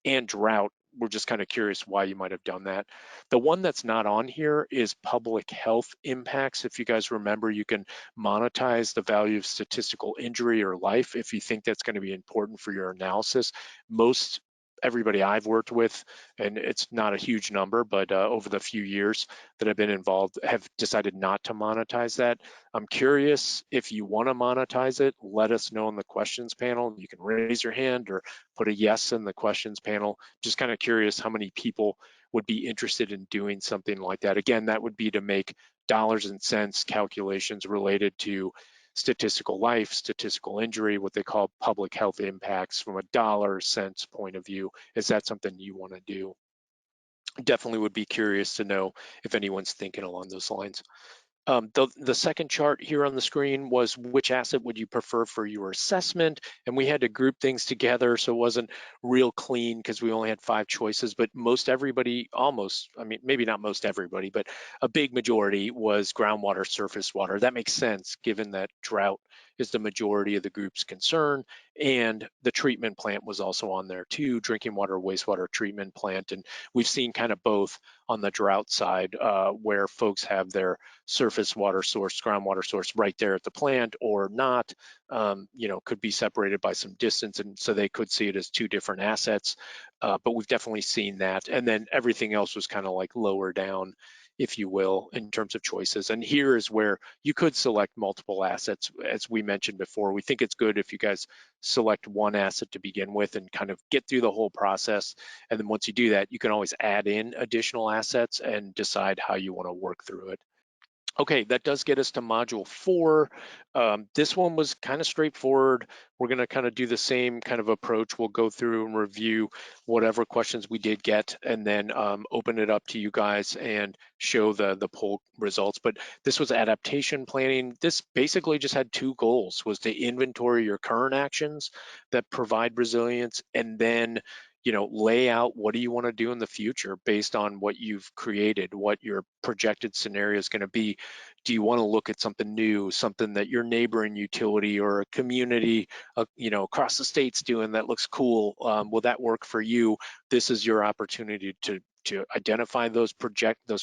and drought, we're just kind of curious why you might have done that. The one that's not on here is public health impacts. If you guys remember, you can monetize the value of statistical injury or life if you think that's going to be important for your analysis. Most everybody I've worked with, and it's not a huge number, but over the few years that I've been involved, have decided not to monetize that. I'm curious, if you want to monetize it, let us know in the questions panel. You can raise your hand or put a yes in the questions panel. Just kind of curious how many people would be interested in doing something like that. Again, that would be to make dollars and cents calculations related to statistical life, statistical injury, what they call public health impacts from a dollar cents point of view. Is that something you want to do? Definitely would be curious to know if anyone's thinking along those lines. The second chart here on the screen was, which asset would you prefer for your assessment? And we had to group things together, so it wasn't real clean because we only had 5 choices, but most everybody, maybe not most everybody, but a big majority was groundwater, surface water. That makes sense given that drought is the majority of the group's concern, and the treatment plant was also on there too, drinking water, wastewater treatment plant. And we've seen kind of both on the drought side, where folks have their surface water source, groundwater source right there at the plant, or not, could be separated by some distance, and so they could see it as 2 different assets. But we've definitely seen that. And then everything else was kind of like lower down, if you will, in terms of choices. And here is where you could select multiple assets. As we mentioned before, we think it's good if you guys select one asset to begin with and kind of get through the whole process. And then once you do that, you can always add in additional assets and decide how you want to work through it. Okay, that does get us to module 4. This one was kind of straightforward. We're going to kind of do the same kind of approach. We'll go through and review whatever questions we did get, and then open it up to you guys and show the poll results. But this was adaptation planning. This basically just had 2 goals: was to inventory your current actions that provide resilience, and then lay out what do you want to do in the future based on what you've created, what your projected scenario is going to be. Do you want to look at something new, something that your neighboring utility or a community, across the state's doing that looks cool? Will that work for you? This is your opportunity to identify those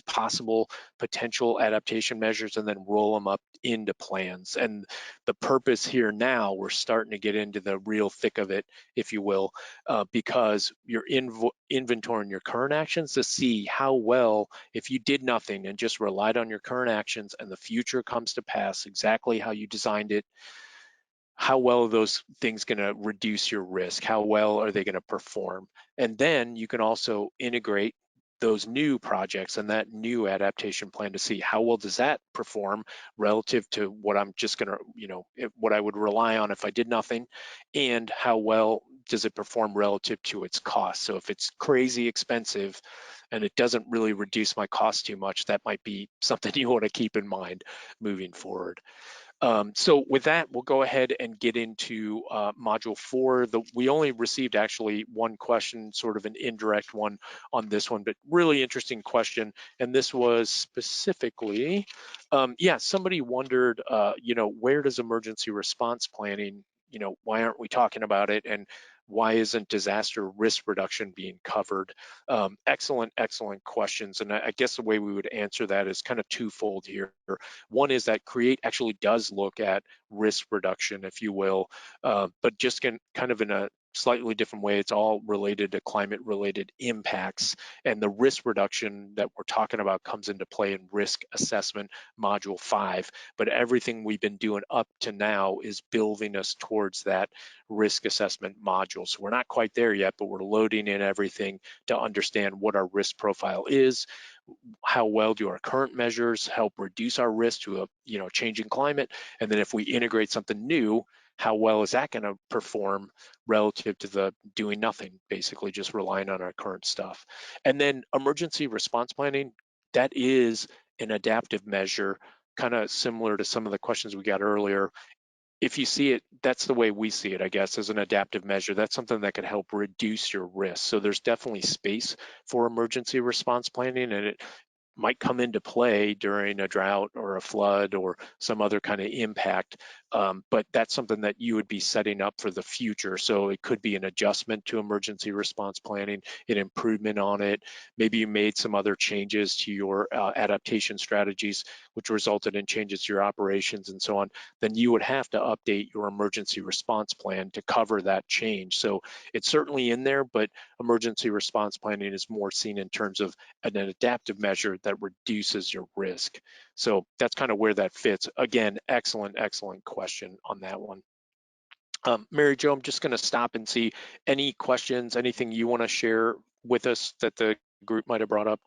possible potential adaptation measures and then roll them up into plans. And the purpose here now, we're starting to get into the real thick of it, if you will, because you're inventorying your current actions to see how well, if you did nothing and just relied on your current actions and the future comes to pass exactly how you designed it, how well are those things going to reduce your risk? How well are they going to perform? And then you can also integrate those new projects and that new adaptation plan to see how well does that perform relative to what I'm just going to, what I would rely on if I did nothing, and how well does it perform relative to its cost? So if it's crazy expensive and it doesn't really reduce my cost too much, that might be something you want to keep in mind moving forward. So with that, we'll go ahead and get into module 4. We only received actually one question, sort of an indirect one on this one, but really interesting question. And this was specifically, yeah, somebody wondered, where does emergency response planning, why aren't we talking about it? And why isn't disaster risk reduction being covered? Excellent, excellent questions. And I guess the way we would answer that is kind of twofold here. One is that CREAT actually does look at risk reduction, if you will, but just kind of in a slightly different way. It's all related to climate related impacts, and the risk reduction that we're talking about comes into play in risk assessment module 5. But everything we've been doing up to now is building us towards that risk assessment module. So we're not quite there yet, but we're loading in everything to understand what our risk profile is, how well do our current measures help reduce our risk to a changing climate, and then if we integrate something new, how well is that going to perform relative to the doing nothing, basically just relying on our current stuff. And then emergency response planning, that is an adaptive measure, kind of similar to some of the questions we got earlier. If you see it, that's the way we see it, I guess, as an adaptive measure. That's something that could help reduce your risk. So there's definitely space for emergency response planning, and it might come into play during a drought or a flood or some other kind of impact. But that's something that you would be setting up for the future. So it could be an adjustment to emergency response planning, an improvement on it. Maybe you made some other changes to your adaptation strategies, which resulted in changes to your operations and so on. Then you would have to update your emergency response plan to cover that change. So it's certainly in there, but emergency response planning is more seen in terms of an adaptive measure that reduces your risk. So that's kind of where that fits. Again, excellent, excellent question on that one. Mary Jo, I'm just going to stop and see any questions, anything you want to share with us that the group might have brought up.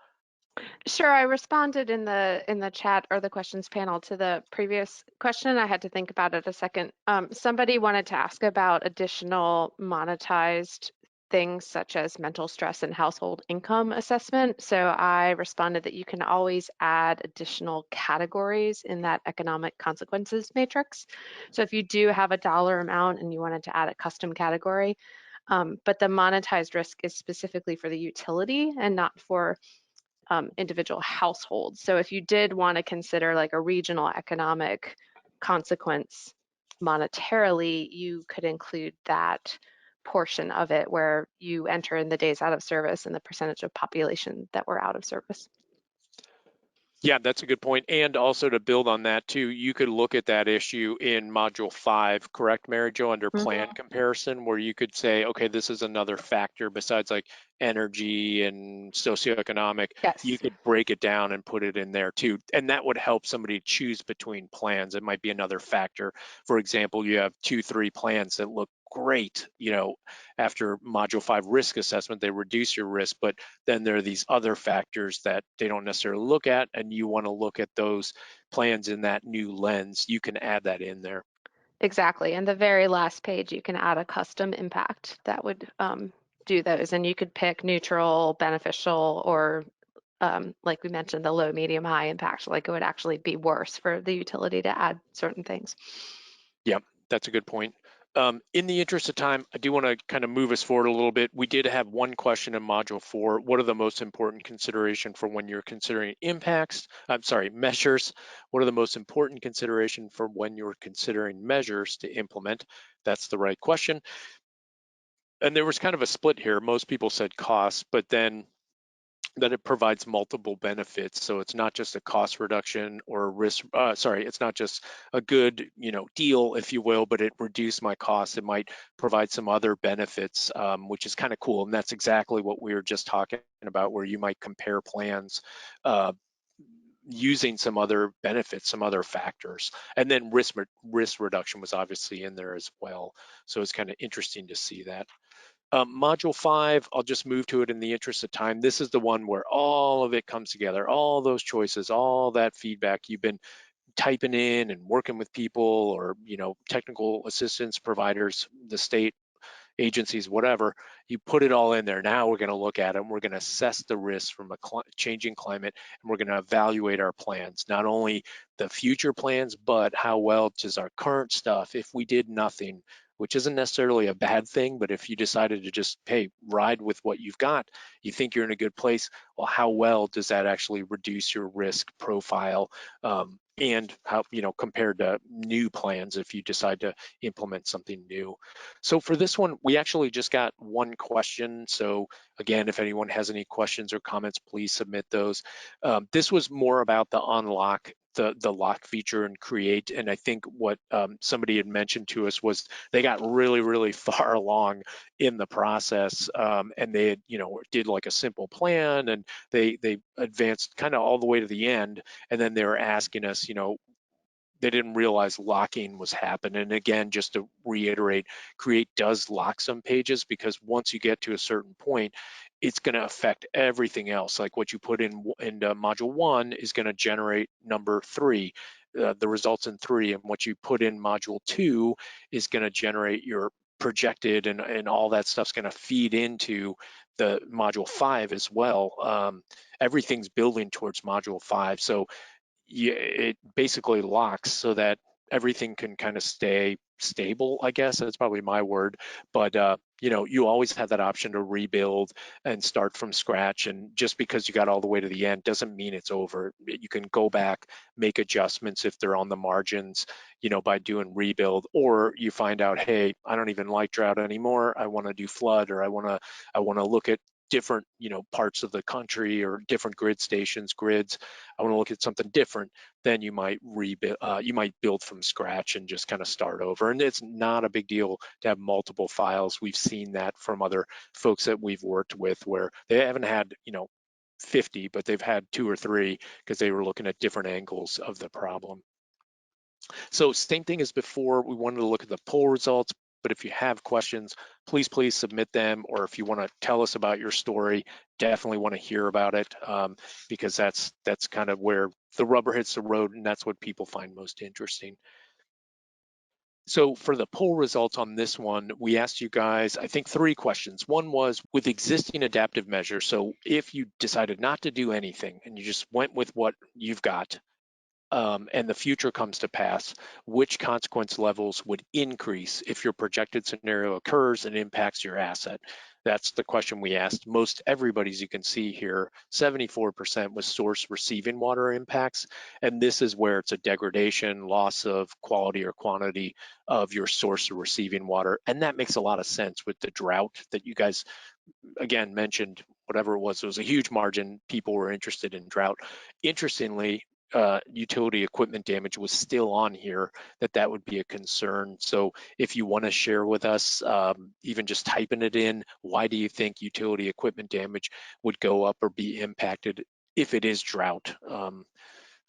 Sure, I responded in the chat or the questions panel to the previous question. I had to think about it a second. Somebody wanted to ask about additional monetized things such as mental stress and household income assessment. So I responded that you can always add additional categories in that economic consequences matrix. So if you do have a dollar amount and you wanted to add a custom category, but the monetized risk is specifically for the utility and not for individual households. So if you did want to consider like a regional economic consequence monetarily, you could include that portion of it where you enter in the days out of service and the percentage of population that were out of service. Yeah, that's a good point. And also to build on that too, you could look at that issue in module 5, correct, Mary Jo, under plan comparison, where you could say, okay, this is another factor besides like energy and socioeconomic. You Yes. could break it down and put it in there too. And that would help somebody choose between plans. It might be another factor. For example, you have 2, 3 plans that look great, after module 5 risk assessment, they reduce your risk, but then there are these other factors that they don't necessarily look at, and you want to look at those plans in that new lens. You can add that in there. Exactly. And the very last page, you can add a custom impact that would do those. And you could pick neutral, beneficial, or like we mentioned, the low, medium, high impact. Like it would actually be worse for the utility to add certain things. Yeah, that's a good point. In the interest of time, I do want to kind of move us forward a little bit. We did have one question in module 4. What are the most important consideration for when you're considering impacts? I'm sorry, measures. What are the most important consideration for when you're considering measures to implement? That's the right question. And there was kind of a split here. Most people said cost, but then that it provides multiple benefits. So it's not just a cost reduction or a risk, it's not just a good, deal, if you will, but it reduced my costs. It might provide some other benefits, which is kind of cool. And that's exactly what we were just talking about, where you might compare plans using some other benefits, some other factors. And then risk reduction was obviously in there as well. So it's kind of interesting to see that. Module 5, I'll just move to it in the interest of time. This is the one where all of it comes together, all those choices, all that feedback you've been typing in and working with people or, technical assistance providers, the state, agencies, whatever. You put it all in there. Now we're going to look at it and we're going to assess the risks from a changing climate, and we're going to evaluate our plans, not only the future plans, but how well does our current stuff, if we did nothing, which isn't necessarily a bad thing, but if you decided to just, hey, ride with what you've got, you think you're in a good place, well, how well does that actually reduce your risk profile, and how, compared to new plans if you decide to implement something new. So for this one, we actually just got one question. So again, if anyone has any questions or comments, please submit those. This was more about the unlock, the lock feature in CREAT, and I think what somebody had mentioned to us was they got really, really far along in the process, and they had, did like a simple plan, and they advanced kind of all the way to the end, and then they were asking us, they didn't realize locking was happening. And again, just to reiterate, CREAT does lock some pages because once you get to a certain point, it's going to affect everything else. Like what you put in module 1 is going to generate number 3, the results in 3, and what you put in module 2 is going to generate your projected, and all that stuff's going to feed into the module 5 as well. Everything's building towards module 5. So it basically locks so that everything can kind of stay stable, I guess that's probably my word. But you always have that option to rebuild and start from scratch, and just because you got all the way to the end doesn't mean it's over. You can go back, make adjustments if they're on the margins, by doing rebuild, or you find out, hey, I don't even like drought anymore, I want to do flood, or I want to look at different parts of the country or different grids. I want to look at something different. Then you might rebuild, you might build from scratch and just kind of start over. And it's not a big deal to have multiple files. We've seen that from other folks that we've worked with where they haven't had 50, but they've had 2 or 3 because they were looking at different angles of the problem. So same thing as before, we wanted to look at the poll results, but if you have questions, please submit them, or if you want to tell us about your story, definitely want to hear about it, because that's kind of where the rubber hits the road, and that's what people find most interesting. So for the poll results on this one, we asked you guys, I think 3 questions. One was with existing adaptive measures. So if you decided not to do anything and you just went with what you've got, and the future comes to pass, which consequence levels would increase if your projected scenario occurs and impacts your asset? That's the question we asked. Most everybody's, you can see here, 74% was source receiving water impacts. And this is where it's a degradation, loss of quality or quantity of your source of receiving water. And that makes a lot of sense with the drought that you guys, again, mentioned. Whatever it was a huge margin. People were interested in drought. Interestingly, utility equipment damage was still on here, that would be a concern. So if you want to share with us, even just typing it in, why do you think utility equipment damage would go up or be impacted if it is drought?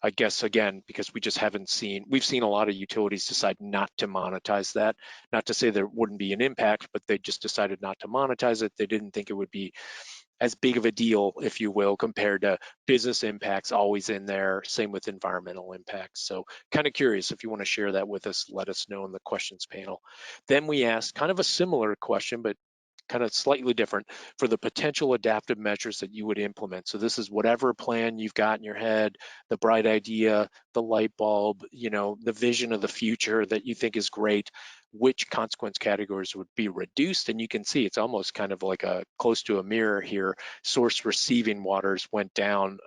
I guess, again, because we've seen a lot of utilities decide not to monetize that. Not to say there wouldn't be an impact, but they just decided not to monetize it. They didn't think it would be as big of a deal, if you will, compared to business impacts always in there. Same with environmental impacts. So kind of curious, if you want to share that with us, let us know in the questions panel. Then we asked kind of a similar question, but kind of slightly different, for the potential adaptive measures that you would implement. So this is whatever plan you've got in your head, the bright idea, the light bulb, the vision of the future that you think is great, which consequence categories would be reduced. And you can see it's almost kind of like a close to a mirror here. Source receiving waters went down,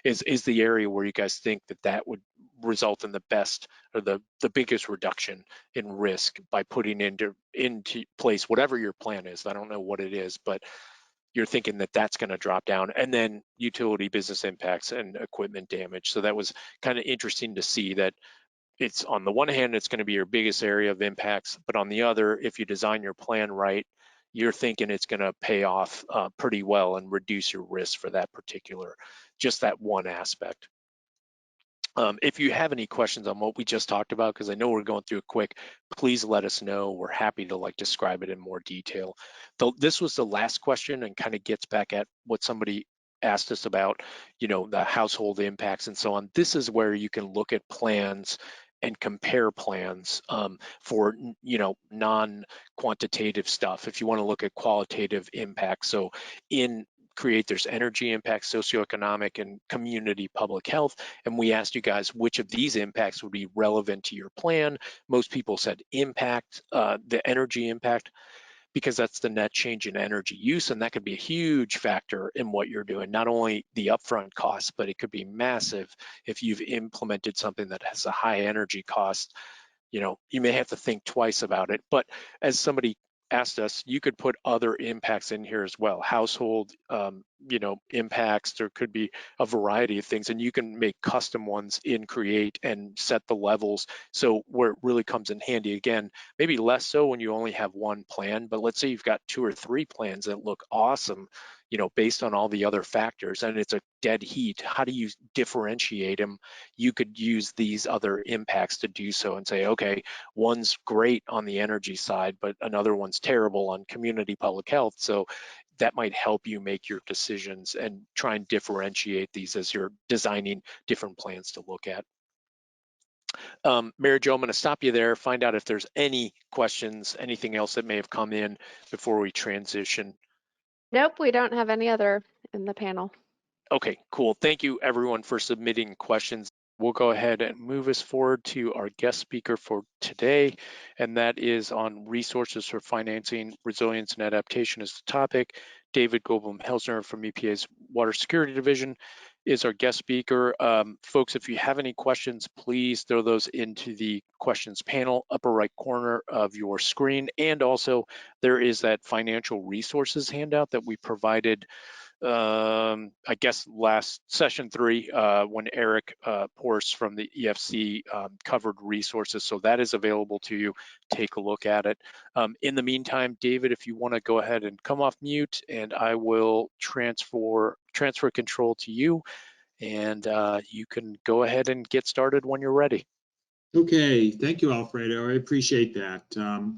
is the area where you guys think that would result in the best, or the biggest reduction in risk by putting into place whatever your plan is. I don't know what it is, but you're thinking that that's going to drop down. And then utility business impacts and equipment damage. So that was kind of interesting to see that it's, on the one hand, it's going to be your biggest area of impacts, but on the other, if you design your plan right, you're thinking it's going to pay off pretty well and reduce your risk for that particular, just that one aspect. If you have any questions on what we just talked about, because I know we're going through it quick, please let us know. We're happy to describe it in more detail. This was the last question and kind of gets back at what somebody asked us about, the household impacts and so on. This is where you can look at plans and compare plans for non-quantitative stuff. If you want to look at qualitative impact, so in CREAT, there's energy impact, socioeconomic, and community public health. And we asked you guys which of these impacts would be relevant to your plan. Most people said impact, the energy impact, because that's the net change in energy use, and that could be a huge factor in what you're doing. Not only the upfront costs, but it could be massive if you've implemented something that has a high energy cost. You may have to think twice about it. But as somebody asked us, you could put other impacts in here as well. Household, impacts. There could be a variety of things, and you can make custom ones in CREAT and set the levels. So where it really comes in handy, again, maybe less so when you only have one plan, but let's say you've got 2 or 3 plans that look awesome, based on all the other factors, and it's a dead heat. How do you differentiate them? You could use these other impacts to do so and say, okay, one's great on the energy side, but another one's terrible on community public health. So that might help you make your decisions and try and differentiate these as you're designing different plans to look at. Mary Jo, I'm going to stop you there, find out if there's any questions, anything else that may have come in before we transition. Nope, we don't have any other in the panel. Okay, cool. Thank you everyone for submitting questions. We'll go ahead and move us forward to our guest speaker for today, and that is on resources for financing resilience and adaptation is the topic. David Goldblum-Helsner from EPA's Water Security Division is our guest speaker. Folks, if you have any questions, please throw those into the questions panel, upper right corner of your screen. And also there is that financial resources handout that we provided I guess last session 3 when Eric Porce from the EFC covered resources. So that is available to you. Take a look at it. In the meantime, David, if you want to go ahead and come off mute, and I will transfer control to you, and you can go ahead and get started when you're ready. Okay, thank you, Alfredo. I appreciate that.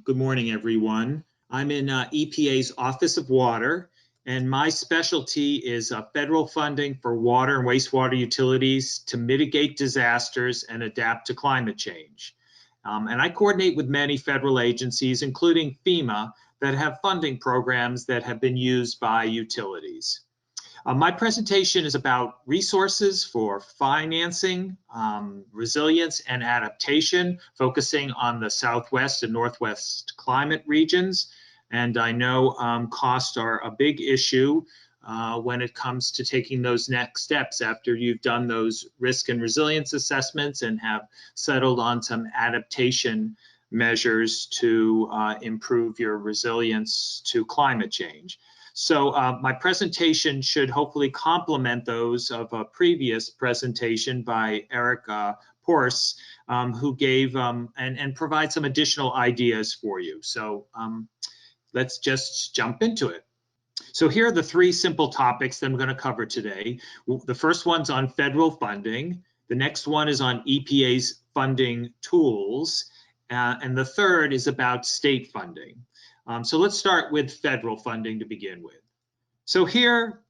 Good morning, everyone. I'm in EPA's Office of Water, and my specialty is federal funding for water and wastewater utilities to mitigate disasters and adapt to climate change. And I coordinate with many federal agencies, including FEMA, that have funding programs that have been used by utilities. My presentation is about resources for financing, resilience, and adaptation, focusing on the Southwest and Northwest climate regions. And I know costs are a big issue when it comes to taking those next steps after you've done those risk and resilience assessments and have settled on some adaptation measures to improve your resilience to climate change. So my presentation should hopefully complement those of a previous presentation by Eric Porce, who gave and provide some additional ideas for you. So let's just jump into it. So here are the 3 simple topics that I'm going to cover today. The first one's on federal funding. The next one is on EPA's funding tools. And the third is about state funding. So let's start with federal funding to begin with. So here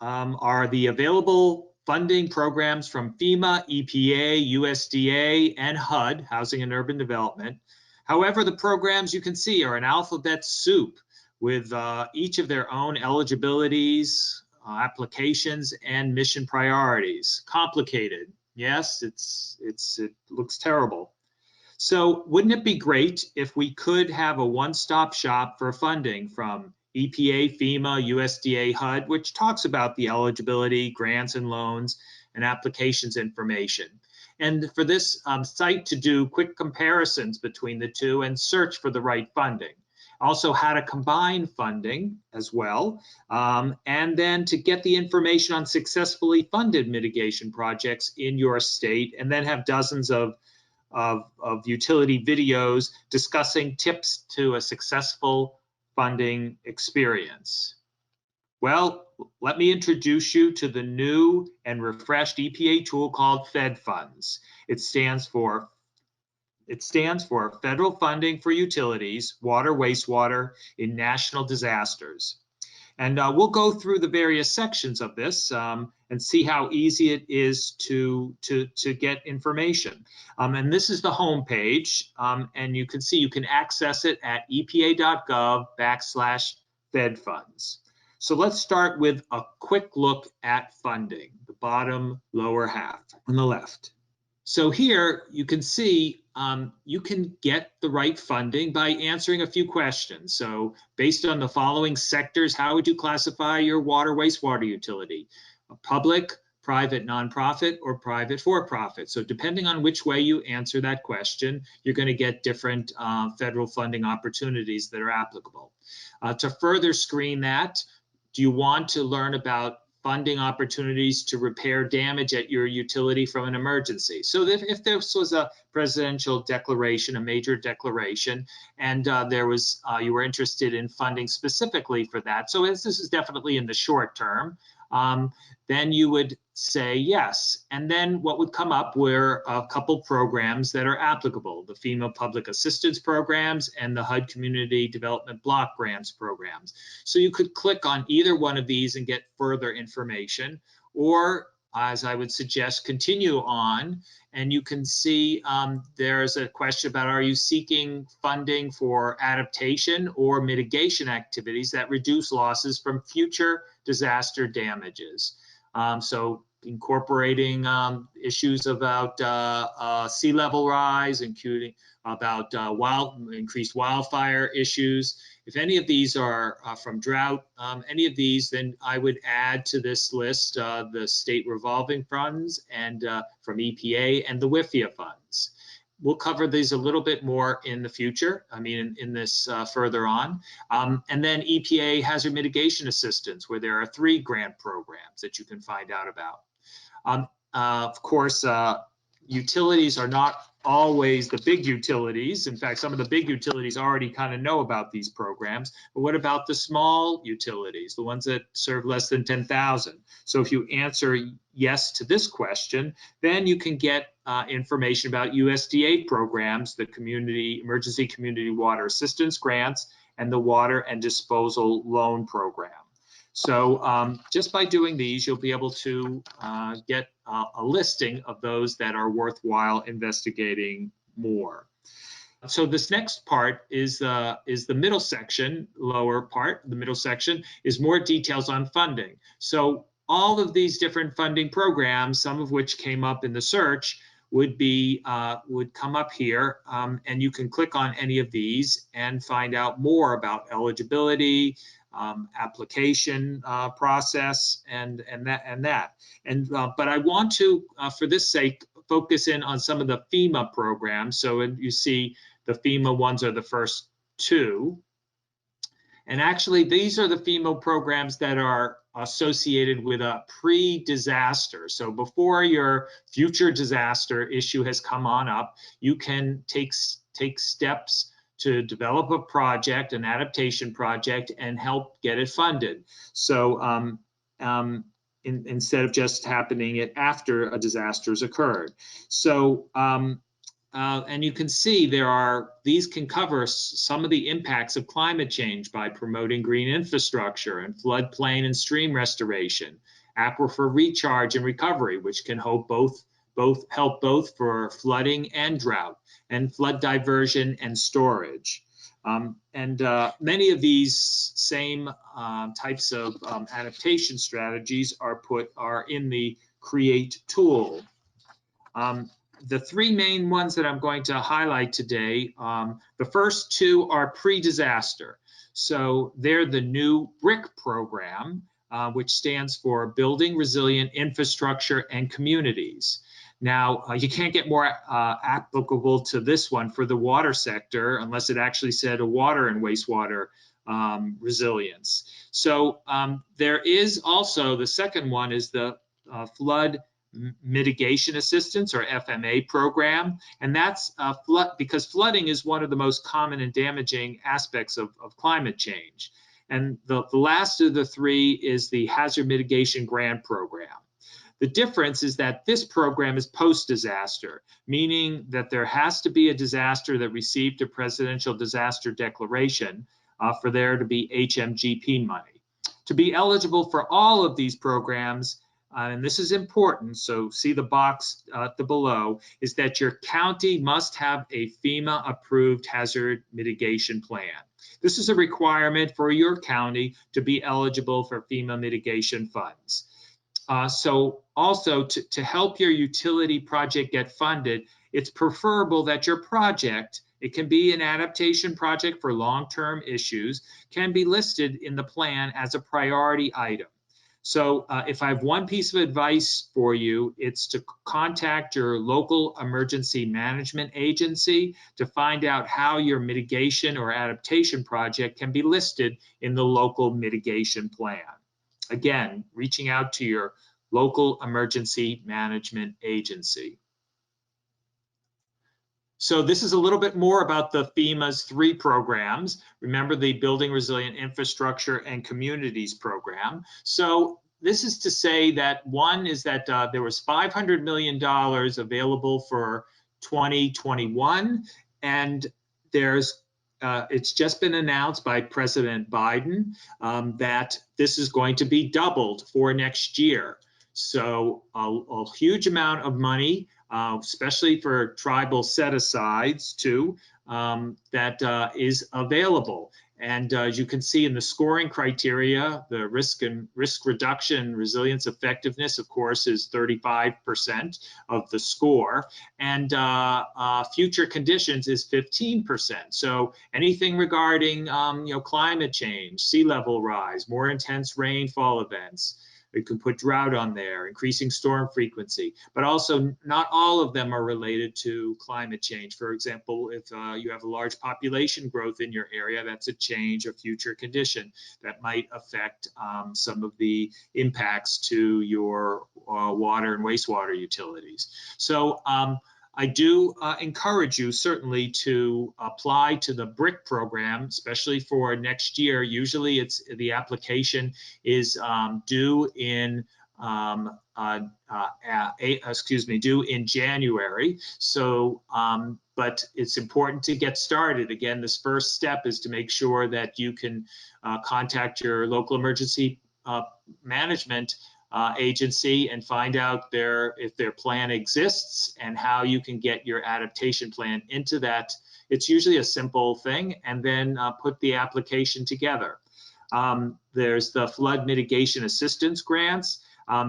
are the available funding programs from FEMA, EPA, USDA, and HUD, Housing and Urban Development. However, the programs you can see are an alphabet soup with each of their own eligibilities, applications, and mission priorities. Complicated. Yes, it looks terrible. So wouldn't it be great if we could have a one-stop shop for funding from EPA, FEMA, USDA, HUD, which talks about the eligibility, grants and loans, and applications information. And for this site to do quick comparisons between the two and search for the right funding. Also how to combine funding as well, and then to get the information on successfully funded mitigation projects in your state, and then have dozens of utility videos discussing tips to a successful funding experience. Well, let me introduce you to the new and refreshed EPA tool called FedFunds. It stands for Federal Funding for Utilities, Water, Wastewater in National Disasters. And we'll go through the various sections of this and see how easy it is to get information. And this is the home page, and you can see you can access it at epa.gov/fedfunds. So let's start with a quick look at funding, the bottom lower half on the left. So here you can see you can get the right funding by answering a few questions. So based on the following sectors, how would you classify your water wastewater utility? A public, private nonprofit, or private for-profit? So depending on which way you answer that question, you're going to get different federal funding opportunities that are applicable. To further screen that, do you want to learn about funding opportunities to repair damage at your utility from an emergency? So if this was a presidential declaration, a major declaration, and you were interested in funding specifically for that, so as this is definitely in the short term, then you would say yes. And then what would come up were a couple programs that are applicable, the FEMA Public Assistance Programs and the HUD Community Development Block Grants programs. So you could click on either one of these and get further information, or as I would suggest, continue on, and you can see there's a question about, are you seeking funding for adaptation or mitigation activities that reduce losses from future disaster damages? So incorporating issues about sea level rise, including about increased wildfire issues. If any of these are from drought, any of these, then I would add to this list the state revolving funds and from EPA and the WIFIA funds. We'll cover these a little bit more in the future, in this further on. And then EPA hazard mitigation assistance, where there are 3 grant programs that you can find out about. Of course, utilities are not always the big utilities. In fact, some of the big utilities already kind of know about these programs. But what about the small utilities, the ones that serve less than 10,000? So if you answer yes to this question, then you can get information about USDA programs, the Emergency Community Water Assistance Grants, and the Water and Disposal Loan Program. So just by doing these, you'll be able to get a listing of those that are worthwhile investigating more. So this next part is the middle section, lower part. The middle section is more details on funding. So all of these different funding programs, some of which came up in the search, would come up here, and you can click on any of these and find out more about eligibility, application process, and that. But I want to, for this sake, focus in on some of the FEMA programs. So you see the FEMA ones are the first 2. And actually, these are the FEMA programs that are associated with a pre-disaster. So before your future disaster issue has come on up, you can take steps to develop a project, an adaptation project, and help get it funded. So instead of just happening it after a disaster has occurred. So and you can see these can cover some of the impacts of climate change by promoting green infrastructure and floodplain and stream restoration, aquifer recharge and recovery, which can help both for flooding and drought, and flood diversion and storage. Many of these same types of adaptation strategies are in the CREAT tool. The 3 main ones that I'm going to highlight today, the first 2 are pre-disaster. So they're the new BRIC program, which stands for Building Resilient Infrastructure and Communities. Now, you can't get more applicable to this one for the water sector unless it actually said a water and wastewater resilience. So there is also, the second one is the Flood Mitigation Assistance, or FMA program, and that's because flooding is one of the most common and damaging aspects of climate change. And the last of the 3 is the Hazard Mitigation Grant Program. The difference is that this program is post-disaster, meaning that there has to be a disaster that received a presidential disaster declaration for there to be HMGP money. To be eligible for all of these programs, and this is important, so see the box below, is that your county must have a FEMA approved hazard mitigation plan. This is a requirement for your county to be eligible for FEMA mitigation funds. So also to help your utility project get funded, it's preferable that your project, it can be an adaptation project for long-term issues, can be listed in the plan as a priority item. So if I have one piece of advice for you, it's to contact your local emergency management agency to find out how your mitigation or adaptation project can be listed in the local mitigation plan. Again, reaching out to your local emergency management agency. So this is a little bit more about the FEMA's 3 programs. Remember the Building Resilient Infrastructure and Communities program. So this is to say that one is that there was $500 million available for 2021, and there's it's just been announced by President Biden that this is going to be doubled for next year. So a huge amount of money, especially for tribal set-asides too, that is available. And as you can see in the scoring criteria, the risk reduction, resilience effectiveness, of course, is 35% of the score, and future conditions is 15%. So anything regarding climate change, sea level rise, more intense rainfall events. We can put drought on there, increasing storm frequency, but also not all of them are related to climate change. For example, if you have a large population growth in your area, that's a change, a future condition that might affect some of the impacts to your water and wastewater utilities. So I do encourage you certainly to apply to the BRIC program, especially for next year. Usually it's the application is due in due in January. So, but it's important to get started. Again, this first step is to make sure that you can contact your local emergency management agency and find out if their plan exists and how you can get your adaptation plan into that. It's usually a simple thing, and then put the application together. There's the flood mitigation assistance grants.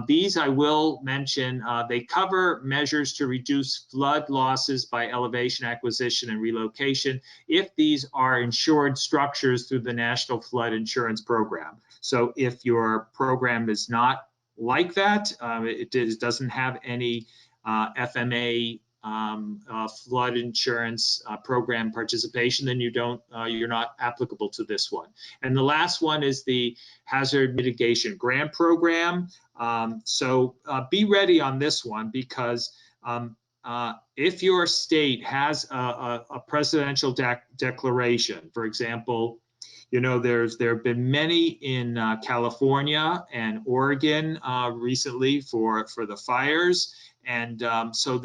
These I will mention, they cover measures to reduce flood losses by elevation, acquisition, and relocation if these are insured structures through the National Flood Insurance Program. So if your program is not like that, it doesn't have any FMA flood insurance program participation, then you're not applicable to this one. And the last one is the Hazard Mitigation Grant Program. So be ready on this one, because if your state has a presidential declaration, for example, there have been many in California and Oregon recently for the fires, and so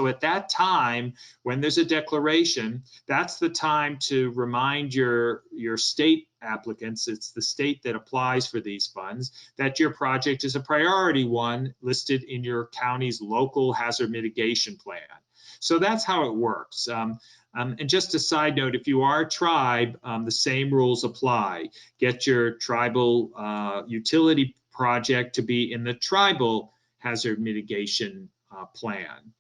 at that time, when there's a declaration, that's the time to remind your state applicants, it's the state that applies for these funds, that your project is a priority one listed in your county's local hazard mitigation plan. So that's how it works. And just a side note, if you are a tribe, the same rules apply. Get your tribal utility project to be in the tribal hazard mitigation plan.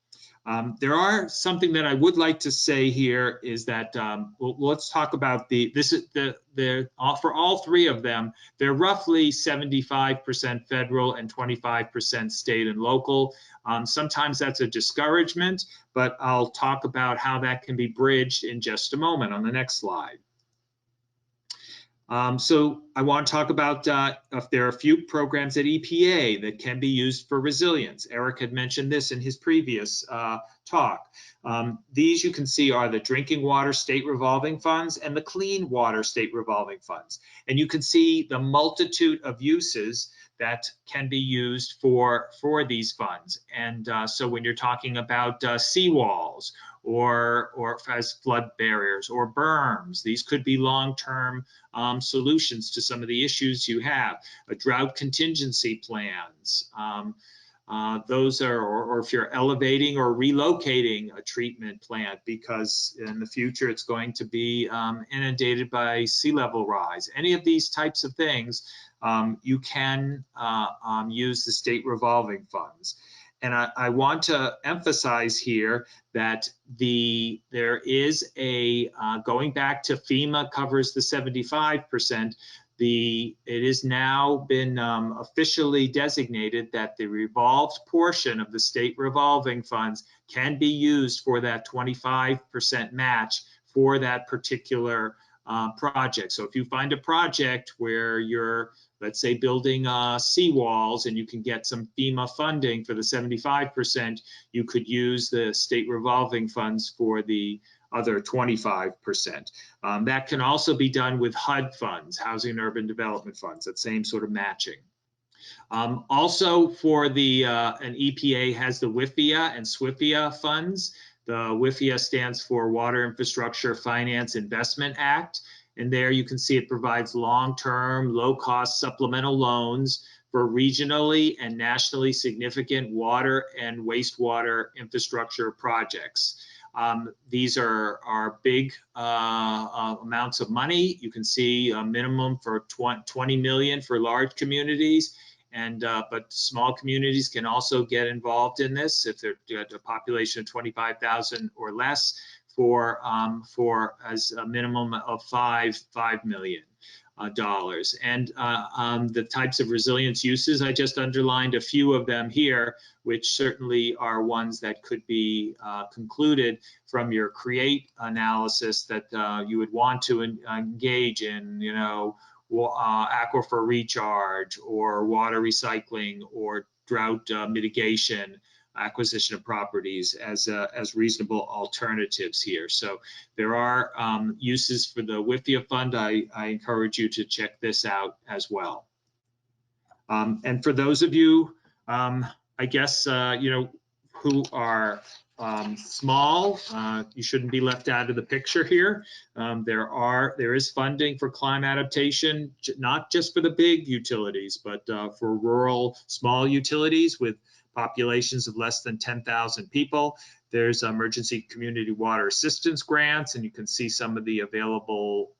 There are something that I would like to say here is that let's talk about for all 3 of them, they're roughly 75% federal and 25% state and local. Sometimes that's a discouragement, but I'll talk about how that can be bridged in just a moment on the next slide. So I want to talk about if there are a few programs at EPA that can be used for resilience. Eric had mentioned this in his previous talk. These you can see are the Drinking Water State Revolving Funds and the Clean Water State Revolving Funds. And you can see the multitude of uses that can be used for these funds. And so when you're talking about seawalls or has flood barriers or berms. These could be long-term solutions to some of the issues you have. Drought contingency plans. Those are, or if you're elevating or relocating a treatment plant because in the future it's going to be inundated by sea level rise. Any of these types of things, you can use the state revolving funds. And I want to emphasize here that there is a, going back to FEMA covers the 75%, it has now been officially designated that the revolved portion of the state revolving funds can be used for that 25% match for that particular project. So if you find a project where you're, let's say, building seawalls and you can get some FEMA funding for the 75%, you could use the state revolving funds for the other 25%. That can also be done with HUD funds, Housing and Urban Development Funds, that same sort of matching. Also for the, an EPA has the WIFIA and SWIFIA funds. The WIFIA stands for Water Infrastructure Finance Investment Act. And there you can see it provides long-term, low-cost supplemental loans for regionally and nationally significant water and wastewater infrastructure projects. These are big amounts of money. You can see a minimum for 20 million for large communities, and but small communities can also get involved in this if they're a population of 25,000 or less for as a minimum of $5 million. And the types of resilience uses, I just underlined a few of them here, which certainly are ones that could be concluded from your CREAT analysis that you would want to engage in, you know, aquifer recharge or water recycling or drought mitigation, acquisition of properties as reasonable alternatives here. So there are uses for the WIFIA fund. I encourage you to check this out as well. And for those of you, I guess, you know, who are small, you shouldn't be left out of the picture here. There is funding for climate adaptation, not just for the big utilities, but for rural small utilities with populations of less than 10,000 people. There's emergency community water assistance grants, and you can see some of the available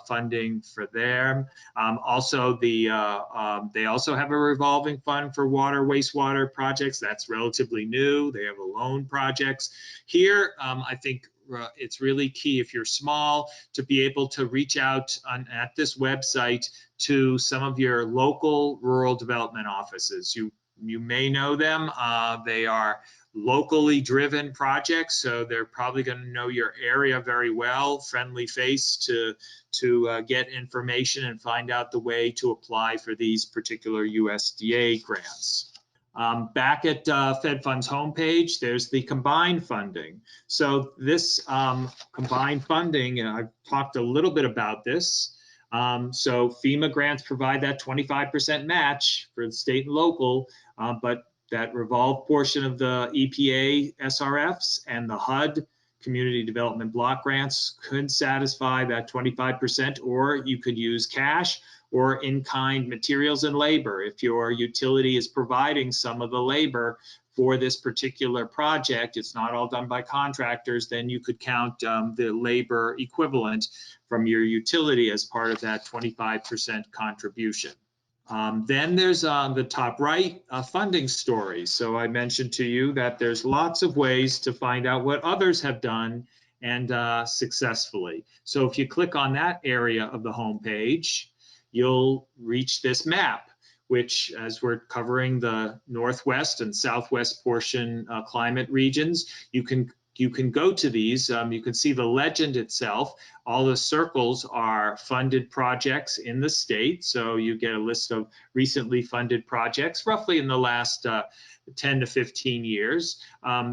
funding for them. Also, they also have a revolving fund for water, wastewater projects. That's relatively new. They have a loan projects. Here, I think it's really key if you're small to be able to reach out at this website to some of your local rural development offices. You may know them. They are locally driven projects, so they're probably going to know your area very well, friendly face to get information and find out the way to apply for these particular USDA grants. Back at Fed Fund's homepage, there's the combined funding. So this combined funding, and I've talked a little bit about this. So FEMA grants provide that 25% match for the state and local, but that revolved portion of the EPA SRFs and the HUD community development block grants could satisfy that 25%, or you could use cash or in-kind materials and labor. If your utility is providing some of the labor for this particular project, it's not all done by contractors, then you could count the labor equivalent from your utility as part of that 25% contribution. Then there's the top right, funding stories. So I mentioned to you that there's lots of ways to find out what others have done and successfully. So if you click on that area of the homepage, you'll reach this map, which, as we're covering the northwest and southwest portion climate regions, you can go to these. You can see the legend itself. All the circles are funded projects in the state. So you get a list of recently funded projects, roughly in the last 10 to 15 years.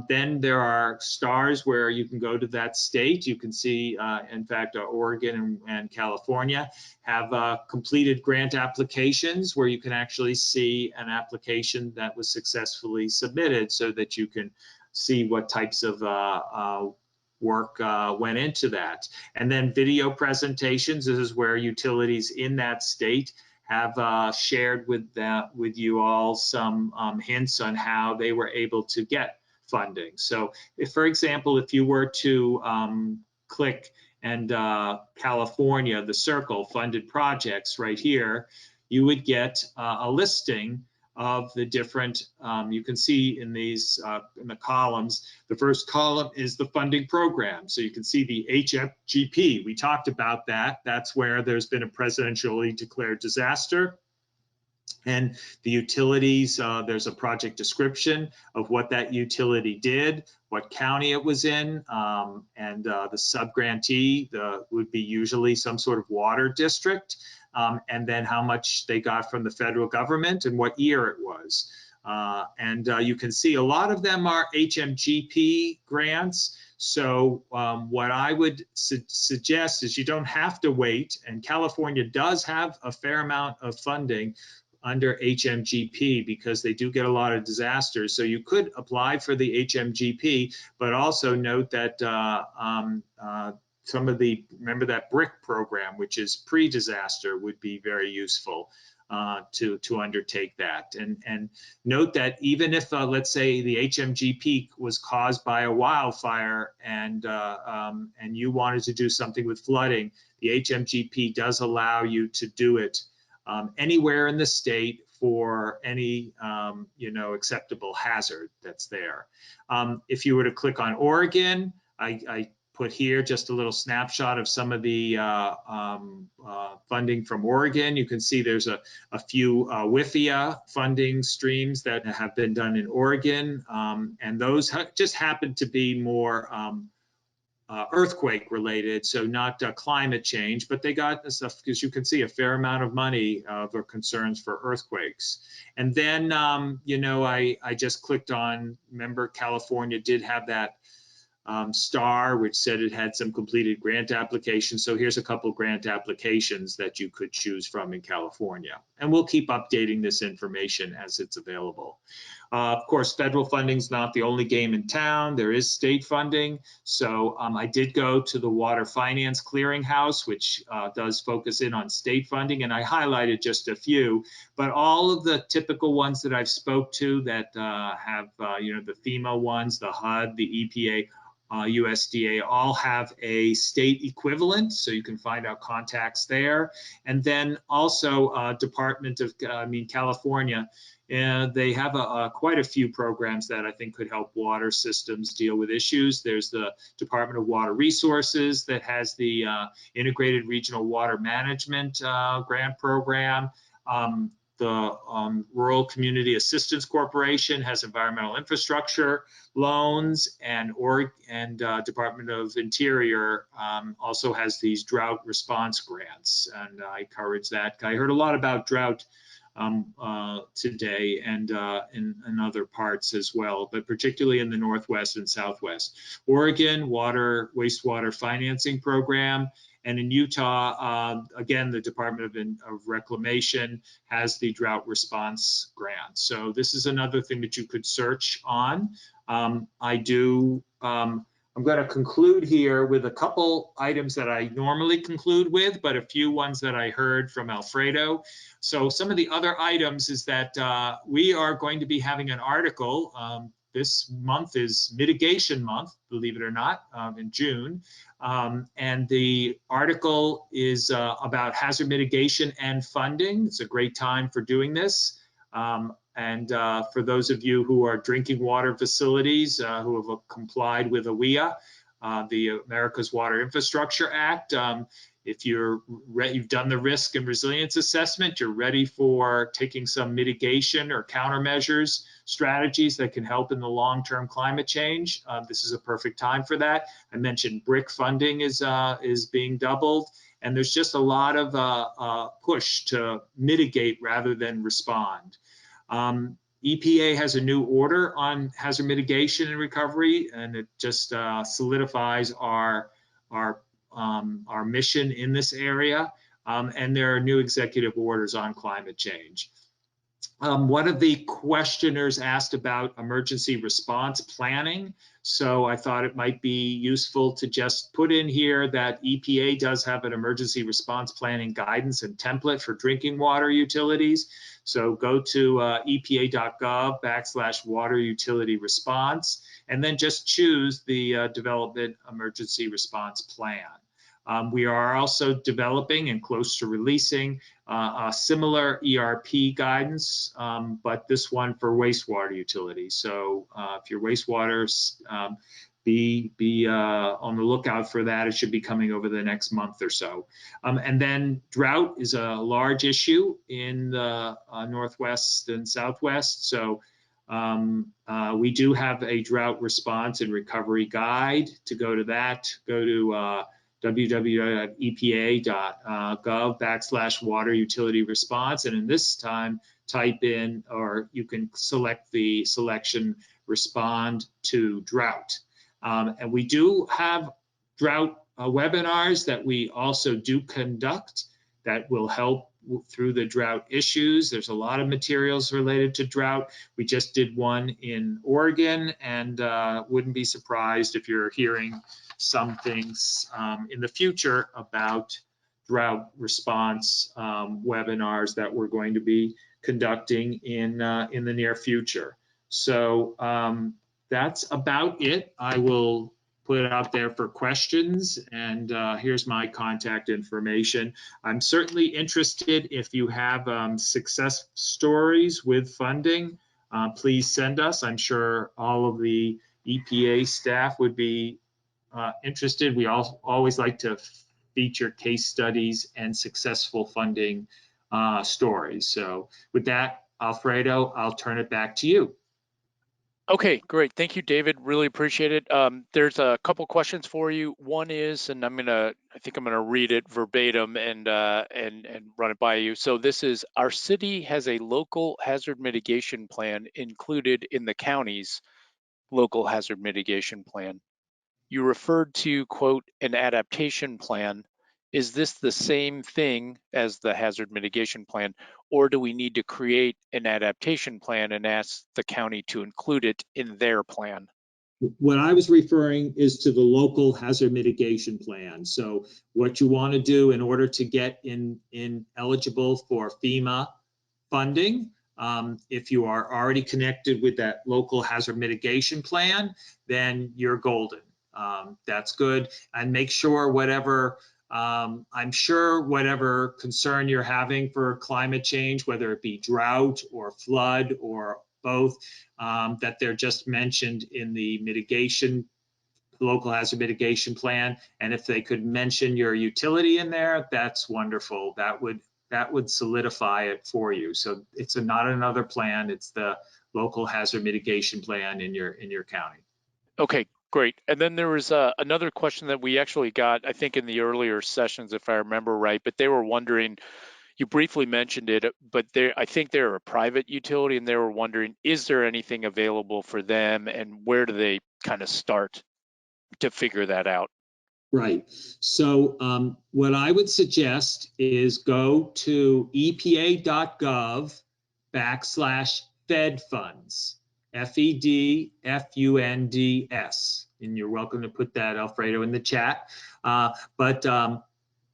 Then there are stars where you can go to that state. You can see, in fact, Oregon and California have completed grant applications where you can actually see an application that was successfully submitted so that you can see what types of work went into that. And then video presentations. This is where utilities in that state have shared with you all some hints on how they were able to get funding. So if, for example, if you were to click and California, the circle, funded projects right here, you would get a listing of the different, you can see in these, in the columns, the first column is the funding program. So you can see the HFGP, we talked about that. That's where there's been a presidentially declared disaster. And the utilities, there's a project description of what that utility did, what county it was in, and the subgrantee would be usually some sort of water district, and then how much they got from the federal government and what year it was. You can see a lot of them are HMGP grants. So what I would suggest is you don't have to wait, and California does have a fair amount of funding under HMGP because they do get a lot of disasters. So you could apply for the HMGP, but also note that some of the, remember that BRIC program, which is pre-disaster, would be very useful to undertake that. And note that even if, let's say, the HMGP was caused by a wildfire and you wanted to do something with flooding, the HMGP does allow you to do it anywhere in the state for any acceptable hazard that's there. If you were to click on Oregon, I put here just a little snapshot of some of the funding from Oregon. You can see there's a few WIFIA funding streams that have been done in Oregon, and those just happen to be more earthquake related, so not climate change, but they got this stuff because you can see a fair amount of money for concerns for earthquakes. And then, I just clicked on, remember California did have that star, which said it had some completed grant applications. So here's a couple grant applications that you could choose from in California. And we'll keep updating this information as it's available. Of course, federal funding is not the only game in town. There is state funding. So I did go to the Water Finance Clearinghouse, which does focus in on state funding, and I highlighted just a few. But all of the typical ones that I've spoke to that have, the FEMA ones, the HUD, the EPA, USDA, all have a state equivalent, so you can find out contacts there. And then also Department of, California, they have quite a few programs that I think could help water systems deal with issues. There's the Department of Water Resources that has the Integrated Regional Water Management grant program. The Rural Community Assistance Corporation has environmental infrastructure loans, and Department of Interior also has these drought response grants, and I encourage that. I heard a lot about drought today and in other parts as well, but particularly in the Northwest and Southwest. Oregon, wastewater financing program. And in Utah, again, the Department of Reclamation has the drought response grant. So this is another thing that you could search on. I'm going to conclude here with a couple items that I normally conclude with, but a few ones that I heard from Alfredo. So some of the other items is that we are going to be having an article. This month is mitigation month, believe it or not, in June. And the article is about hazard mitigation and funding. It's a great time for doing this. For those of you who are drinking water facilities who have complied with AWIA, the America's Water Infrastructure Act, if you've done the risk and resilience assessment, you're ready for taking some mitigation or countermeasures strategies that can help in the long-term climate change. This is a perfect time for that. I mentioned BRIC funding is being doubled, and there's just a lot of push to mitigate rather than respond. EPA has a new order on hazard mitigation and recovery, and it just solidifies our mission in this area. And there are new executive orders on climate change. One of the questioners asked about emergency response planning. So I thought it might be useful to just put in here that EPA does have an emergency response planning guidance and template for drinking water utilities. So go to epa.gov/water utility response, and then just choose the development emergency response plan. We are also developing and close to releasing a similar ERP guidance, but this one for wastewater utilities. So if your wastewater's be on the lookout for that. It should be coming over the next month or so. And then drought is a large issue in the Northwest and Southwest. So we do have a drought response and recovery guide. To go to that, go to www.epa.gov/water utility response. And in this time, type in, or you can select the selection respond to drought. And we do have drought webinars that we also do conduct that will help through the drought issues. There's a lot of materials related to drought. We just did one in Oregon, and wouldn't be surprised if you're hearing some things in the future about drought response webinars that we're going to be conducting in the near future. So that's about it. I will put it out there for questions, and here's my contact information. I'm certainly interested if you have success stories with funding. Please send us. I'm sure all of the EPA staff would be interested. We always like to feature case studies and successful funding stories. So with that, Alfredo, I'll turn it back to you. Okay, great. Thank you, David. Really appreciate it. There's a couple questions for you. One is, and I think I'm gonna read it verbatim and run it by you. So this is: our city has a local hazard mitigation plan included in the county's local hazard mitigation plan. You referred to, quote, an adaptation plan. Is this the same thing as the hazard mitigation plan, or do we need to create an adaptation plan and ask the county to include it in their plan? What I was referring is to the local hazard mitigation plan. So what you want to do in order to get in eligible for FEMA funding, if you are already connected with that local hazard mitigation plan, then you're golden. That's good. And make sure whatever, I'm sure whatever concern you're having for climate change, whether it be drought or flood or both, that they're just mentioned in the mitigation, local hazard mitigation plan. And if they could mention your utility in there, that's wonderful. That would solidify it for you. So it's not another plan, it's the local hazard mitigation plan in your county. Okay, great. And then there was another question that we actually got, I think in the earlier sessions, if I remember right, but they were wondering, you briefly mentioned it, but I think they're a private utility, and they were wondering, is there anything available for them, and where do they kind of start to figure that out? Right. So what I would suggest is go to epa.gov/Fed funds, FEDFUNDS. And you're welcome to put that, Alfredo, in the chat. And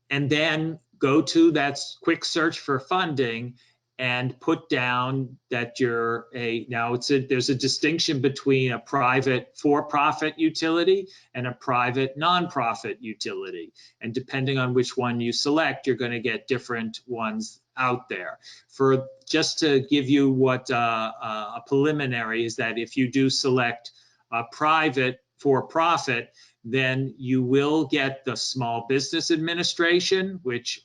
then go to that quick search for funding and put down that you're there's a distinction between a private for-profit utility and a private nonprofit utility. And depending on which one you select, you're going to get different ones out there. For just to give you what a preliminary is, that if you do select a private for-profit, then you will get the Small Business Administration, which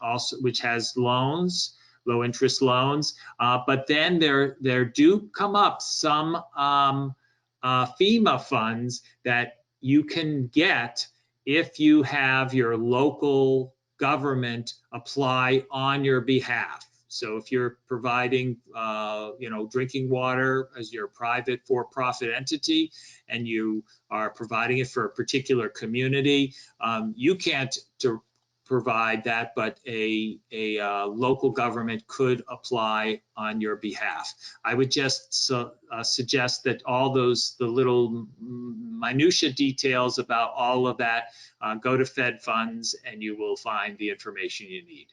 has loans, low interest loans. But then there do come up some FEMA funds that you can get if you have your local government apply on your behalf. So if you're providing, drinking water as your private for-profit entity, and you are providing it for a particular community, you can't provide that, but a local government could apply on your behalf. I would just suggest that all the little minutia details about all of that, go to Fed Funds and you will find the information you need.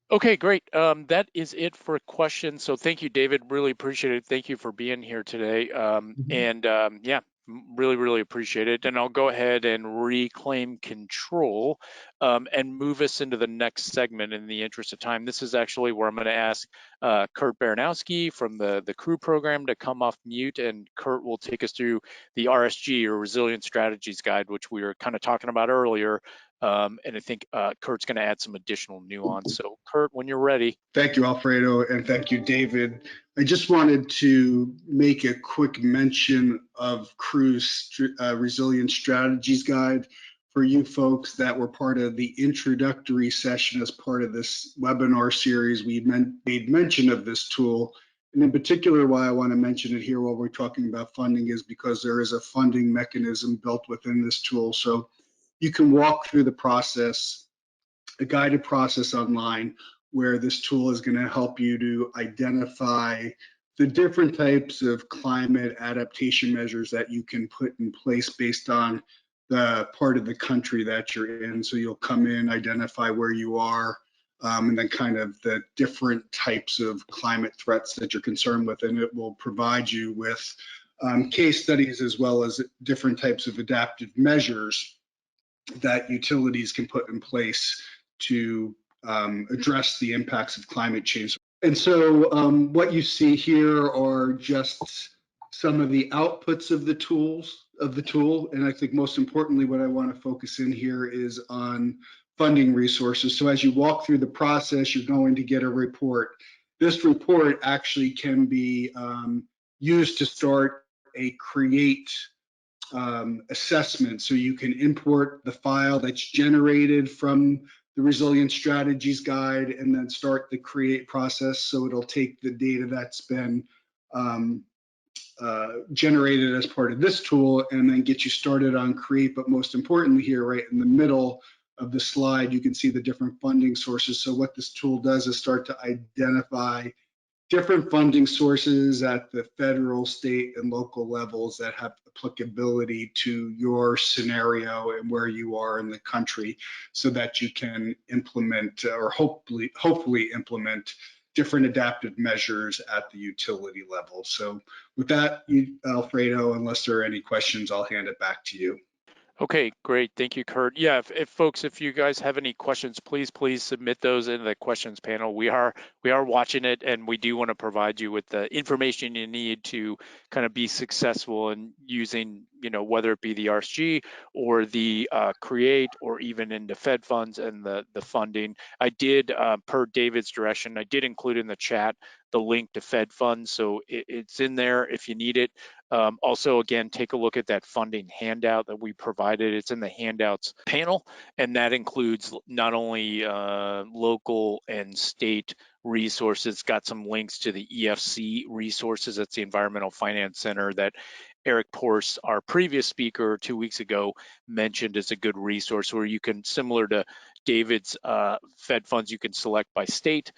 Okay, great. That is it for questions. So thank you, David. Really appreciate it. Thank you for being here today. Yeah, really appreciate it. And I'll go ahead and reclaim control and move us into the next segment in the interest of time. This is actually where I'm going to ask Kurt Baranowski from the CREAT program to come off mute, and Kurt will take us through the RSG, or Resilient Strategies Guide, which we were kind of talking about earlier. And I think Kurt's going to add some additional nuance. So Kurt, when you're ready. Thank you, Alfredo, and thank you, David. I just wanted to make a quick mention of CREAT's Resilient Strategies Guide for you folks that were part of the introductory session as part of this webinar series. We made mention of this tool. And in particular, why I want to mention it here while we're talking about funding is because there is a funding mechanism built within this tool. So you can walk through the process, a guided process online, where this tool is going to help you to identify the different types of climate adaptation measures that you can put in place based on the part of the country that you're in. So you'll come in, identify where you are, and then kind of the different types of climate threats that you're concerned with, and it will provide you with case studies as well as different types of adaptive measures that utilities can put in place to address the impacts of climate change. And so what you see here are just some of the outputs of the tool. And I think most importantly, what I want to focus in here is on funding resources. So as you walk through the process, you're going to get a report. This report actually can be used to start a CREAT assessment. So you can import the file that's generated from the Resilient Strategies Guide and then start the CREAT process. So it'll take the data that's been generated as part of this tool and then get you started on CREAT. But most importantly here, right in the middle of the slide, you can see the different funding sources. So what this tool does is start to identify different funding sources at the federal, state, and local levels that have applicability to your scenario and where you are in the country, so that you can implement or hopefully implement different adaptive measures at the utility level. So with that, Alfredo, unless there are any questions, I'll hand it back to you. Okay, great. Thank you, Kurt. Yeah, if you guys have any questions, please submit those in the questions panel. We are watching it, and we do want to provide you with the information you need to kind of be successful in using, whether it be the RSG or the CREAT, or even into Fed funds and the funding. I did, per David's direction, I did include in the chat the link to Fed funds, so it's in there if you need it. Also, again, take a look at that funding handout that we provided. It's in the handouts panel, and that includes not only local and state resources. It's got some links to the EFC resources. That's the Environmental Finance Center that Eric Porce, our previous speaker 2 weeks ago, mentioned as a good resource, where you can, similar to David's Fed funds, you can select by state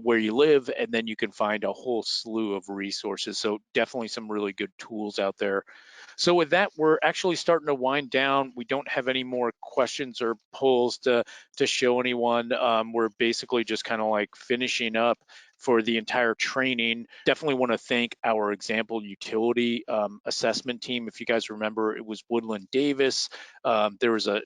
where you live, and then you can find a whole slew of resources. So definitely some really good tools out there. So with that, we're actually starting to wind down. We don't have any more questions or polls to show anyone. We're basically just kind of like finishing up for the entire training. Definitely want to thank our example utility assessment team. If you guys remember, it was Woodland Davis. There was a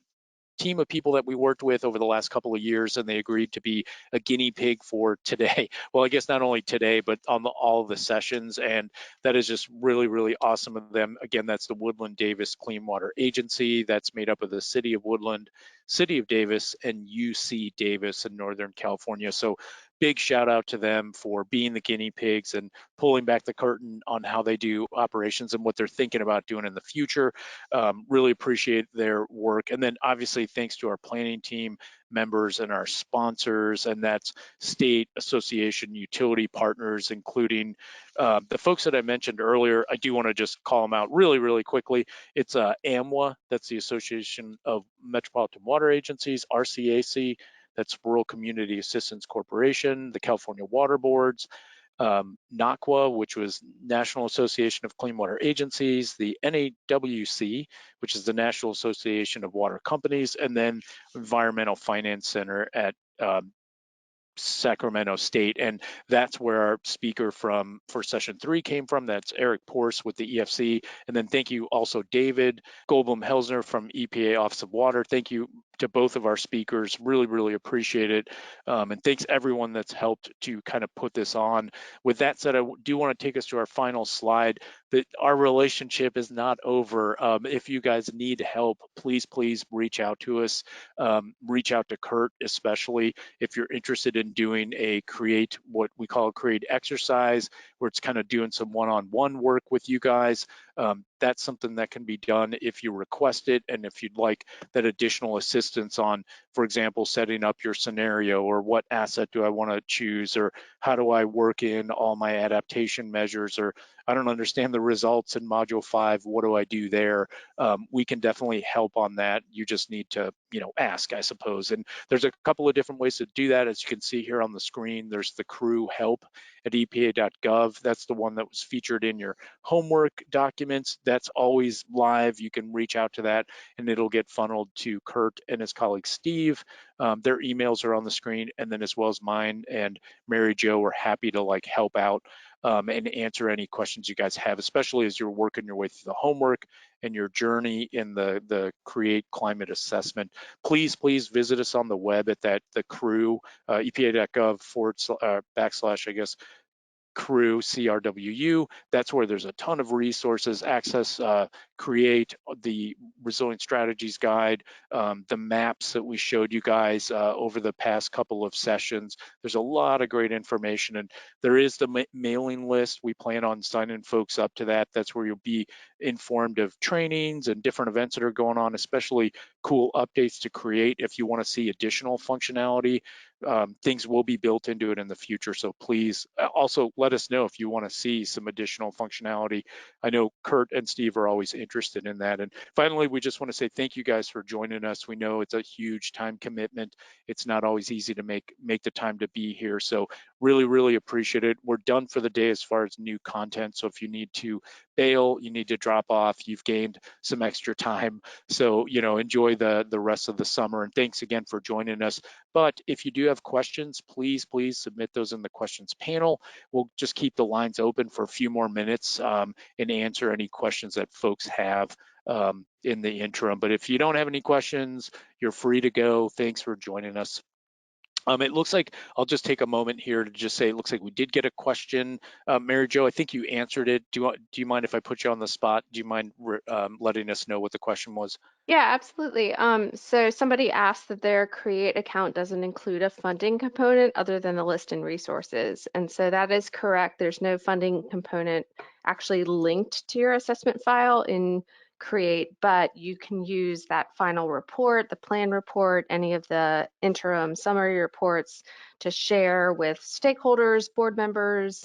team of people that we worked with over the last couple of years, and they agreed to be a guinea pig for today. Well, I guess not only today, but on all of the sessions, and that is just really awesome of them. Again, that's the Woodland Davis Clean Water Agency. That's made up of the City of Woodland, City of Davis, and UC Davis in Northern California. So big shout out to them for being the guinea pigs and pulling back the curtain on how they do operations and what they're thinking about doing in the future. Really appreciate their work. And then obviously thanks to our planning team members and our sponsors, and that's state association utility partners, including the folks that I mentioned earlier. I do want to just call them out really, really quickly. It's AMWA, that's the Association of Metropolitan Water Agencies, RCAC, that's Rural Community Assistance Corporation, the California Water Boards, NACWA, which was National Association of Clean Water Agencies, the NAWC, which is the National Association of Water Companies, and then Environmental Finance Center at Sacramento State. And that's where our speaker for session 3 came from. That's Eric Porce with the EFC. And then thank you also David Goldblum-Helsner from EPA Office of Water. Thank you to both of our speakers. Really, really appreciate it. And thanks everyone that's helped to kind of put this on. With that said, I do want to take us to our final slide. That our relationship is not over. If you guys need help, please reach out to us. Reach out to Kurt, especially if you're interested in doing a CREAT, what we call a CREAT exercise, where it's kind of doing some one-on-one work with you guys. That's something that can be done if you request it, and if you'd like that additional assistance on, for example, setting up your scenario, or what asset do I want to choose, or how do I work in all my adaptation measures, or I don't understand the results in module 5, what do I do there? We can definitely help on that. You just need to, ask, I suppose. And there's a couple of different ways to do that. As you can see here on the screen, there's the CREW help at epa.gov. That's the one that was featured in your homework documents. That's always live. You can reach out to that and it'll get funneled to Kurt and his colleague Steve. Their emails are on the screen, and then as well as mine and Mary Jo are happy to help out and answer any questions you guys have, especially as you're working your way through the homework and your journey in the CREAT climate assessment. Please visit us on the web at the CREW, epa.gov// I guess, CREW, CRWU. That's where there's a ton of resources. Access CREAT, the Resilient Strategies Guide, the maps that we showed you guys over the past couple of sessions. There's a lot of great information, and there is the mailing list. We plan on signing folks up to that. That's where you'll be informed of trainings and different events that are going on, especially cool updates to CREAT. If you want to see additional functionality, things will be built into it in the future. So please also let us know if you want to see some additional functionality. I know Kurt and Steve are always interested in that. And finally, we just want to say thank you guys for joining us. We know it's a huge time commitment. It's not always easy to make the time to be here. So really appreciate it. We're done for the day as far as new content. So if you need to bail, you need to drop off, you've gained some extra time. So, enjoy the rest of the summer. And thanks again for joining us. But if you do have questions, please submit those in the questions panel. We'll just keep the lines open for a few more minutes and answer any questions that folks have in the interim. But if you don't have any questions, you're free to go. Thanks for joining us. It looks like I'll just take a moment here to just say it looks like we did get a question. Mary Jo, I think you answered it. Do you mind if I put you on the spot? Do you mind letting us know what the question was? Yeah, absolutely. So somebody asked that their CREAT account doesn't include a funding component other than the list and resources. And so that is correct. There's no funding component actually linked to your assessment file in CREAT, but you can use that final report, the plan report, any of the interim summary reports to share with stakeholders, board members,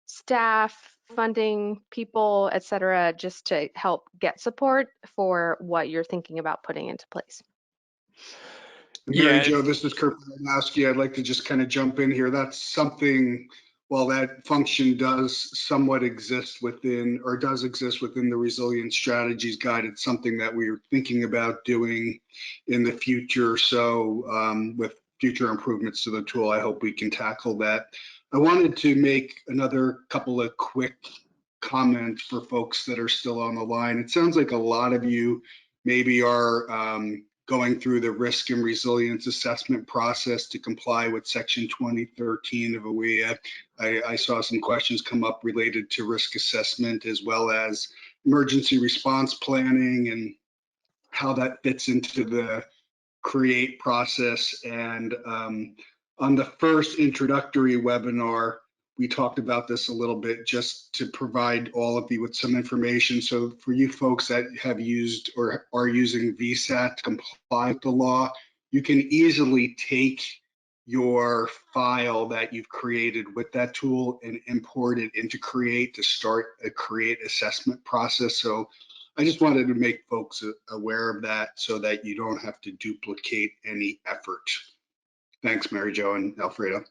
staff, funding people, et cetera, just to help get support for what you're thinking about putting into place. Mary Jo, this is Kurt Malinowski. I'd like to just kind of jump in here. That's something, while that function does somewhat exist within, or does exist within the Resilient Strategies Guide, it's something that we're thinking about doing in the future. So with future improvements to the tool, I hope we can tackle that. I wanted to make another couple of quick comments for folks that are still on the line. It sounds like a lot of you maybe are going through the risk and resilience assessment process to comply with Section 2013 of OEA. I saw some questions come up related to risk assessment as well as emergency response planning and how that fits into the CREAT process. And On the first introductory webinar, we talked about this a little bit just to provide all of you with some information. So for you folks that have used or are using VSAT to comply with the law, you can easily take your file that you've created with that tool and import it into CREAT to start a CREAT assessment process. So I just wanted to make folks aware of that so that you don't have to duplicate any effort. Thanks, Mary Jo and Alfredo.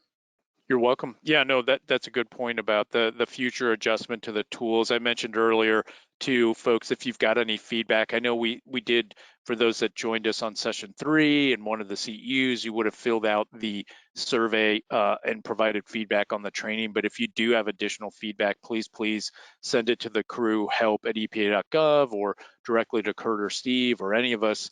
You're welcome. Yeah, no, that's a good point about the future adjustment to the tools. I mentioned earlier to folks, if you've got any feedback, I know we did, for those that joined us on session 3 and one of the CEUs, you would have filled out the survey and provided feedback on the training. But if you do have additional feedback, please send it to the crew help@epa.gov or directly to Kurt or Steve or any of us.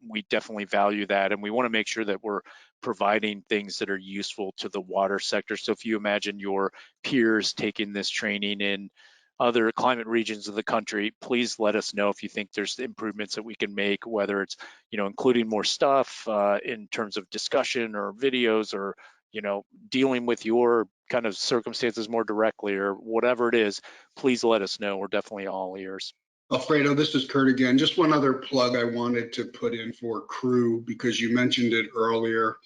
We definitely value that, and we want to make sure that we're providing things that are useful to the water sector. So if you imagine your peers taking this training in other climate regions of the country, please let us know if you think there's improvements that we can make, whether it's, including more stuff in terms of discussion or videos, or, dealing with your kind of circumstances more directly, or whatever it is. Please let us know. We're definitely all ears. Alfredo, this is Kurt again. Just one other plug I wanted to put in for crew because you mentioned it earlier.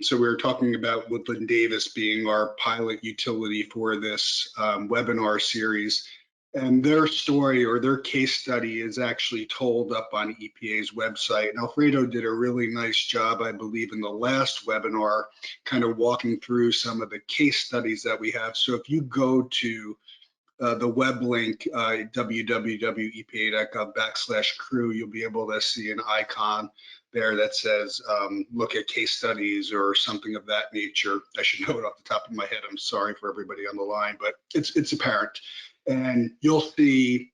So we were talking about Woodland Davis being our pilot utility for this webinar series. And their story or their case study is actually told up on EPA's website. And Alfredo did a really nice job, I believe, in the last webinar, kind of walking through some of the case studies that we have. So if you go to the web link, www.epa.gov/crew, you'll be able to see an icon there that says look at case studies or something of that nature. I should know it off the top of my head. I'm sorry for everybody on the line, but it's apparent. And you'll see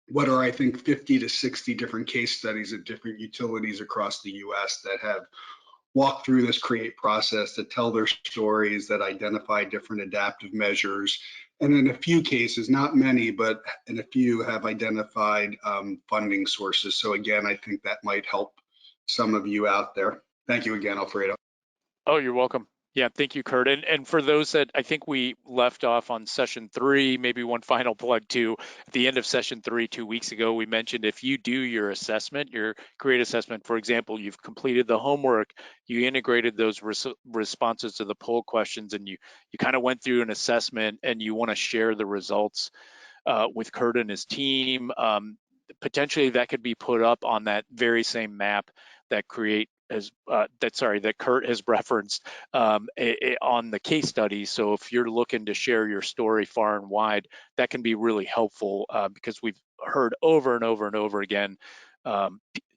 what are, I think, 50 to 60 different case studies at different utilities across the US that have walked through this CREAT process, that tell their stories, that identify different adaptive measures. And in a few cases, not many, but in a few have identified funding sources. So again, I think that might help some of you out there. Thank you again, Alfredo. Oh, you're welcome. Yeah, thank you, Kurt. And for those that I think we left off on session 3, maybe one final plug too. At the end of session 3, 2 weeks ago, we mentioned if you do your assessment, your CREAT assessment, for example, you've completed the homework, you integrated those responses to the poll questions, and you kind of went through an assessment, and you want to share the results with Kurt and his team. Potentially that could be put up on that very same map that that Kurt has referenced on the case study. So if you're looking to share your story far and wide, that can be really helpful because we've heard over and over and over again,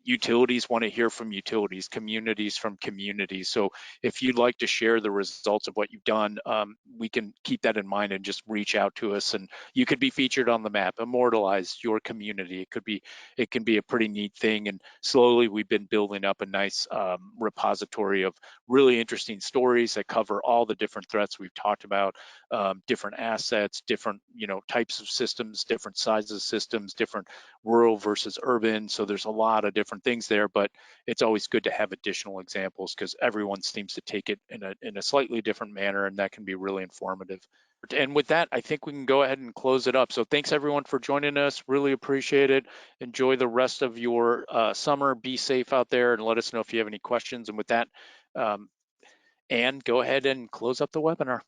utilities want to hear from utilities, communities from communities. So if you'd like to share the results of what you've done, we can keep that in mind and just reach out to us, and you could be featured on the map, immortalize your community. It can be a pretty neat thing. And slowly we've been building up a nice repository of really interesting stories that cover all the different threats we've talked about, different assets, different types of systems, different sizes of systems, different rural versus urban. So there's a lot of different things there, but it's always good to have additional examples because everyone seems to take it in a slightly different manner, and that can be really informative. And with that, I think we can go ahead and close it up. So thanks everyone for joining us. Really appreciate it. Enjoy the rest of your summer. Be safe out there, and let us know if you have any questions. And with that, Anne, go ahead and close up the webinar.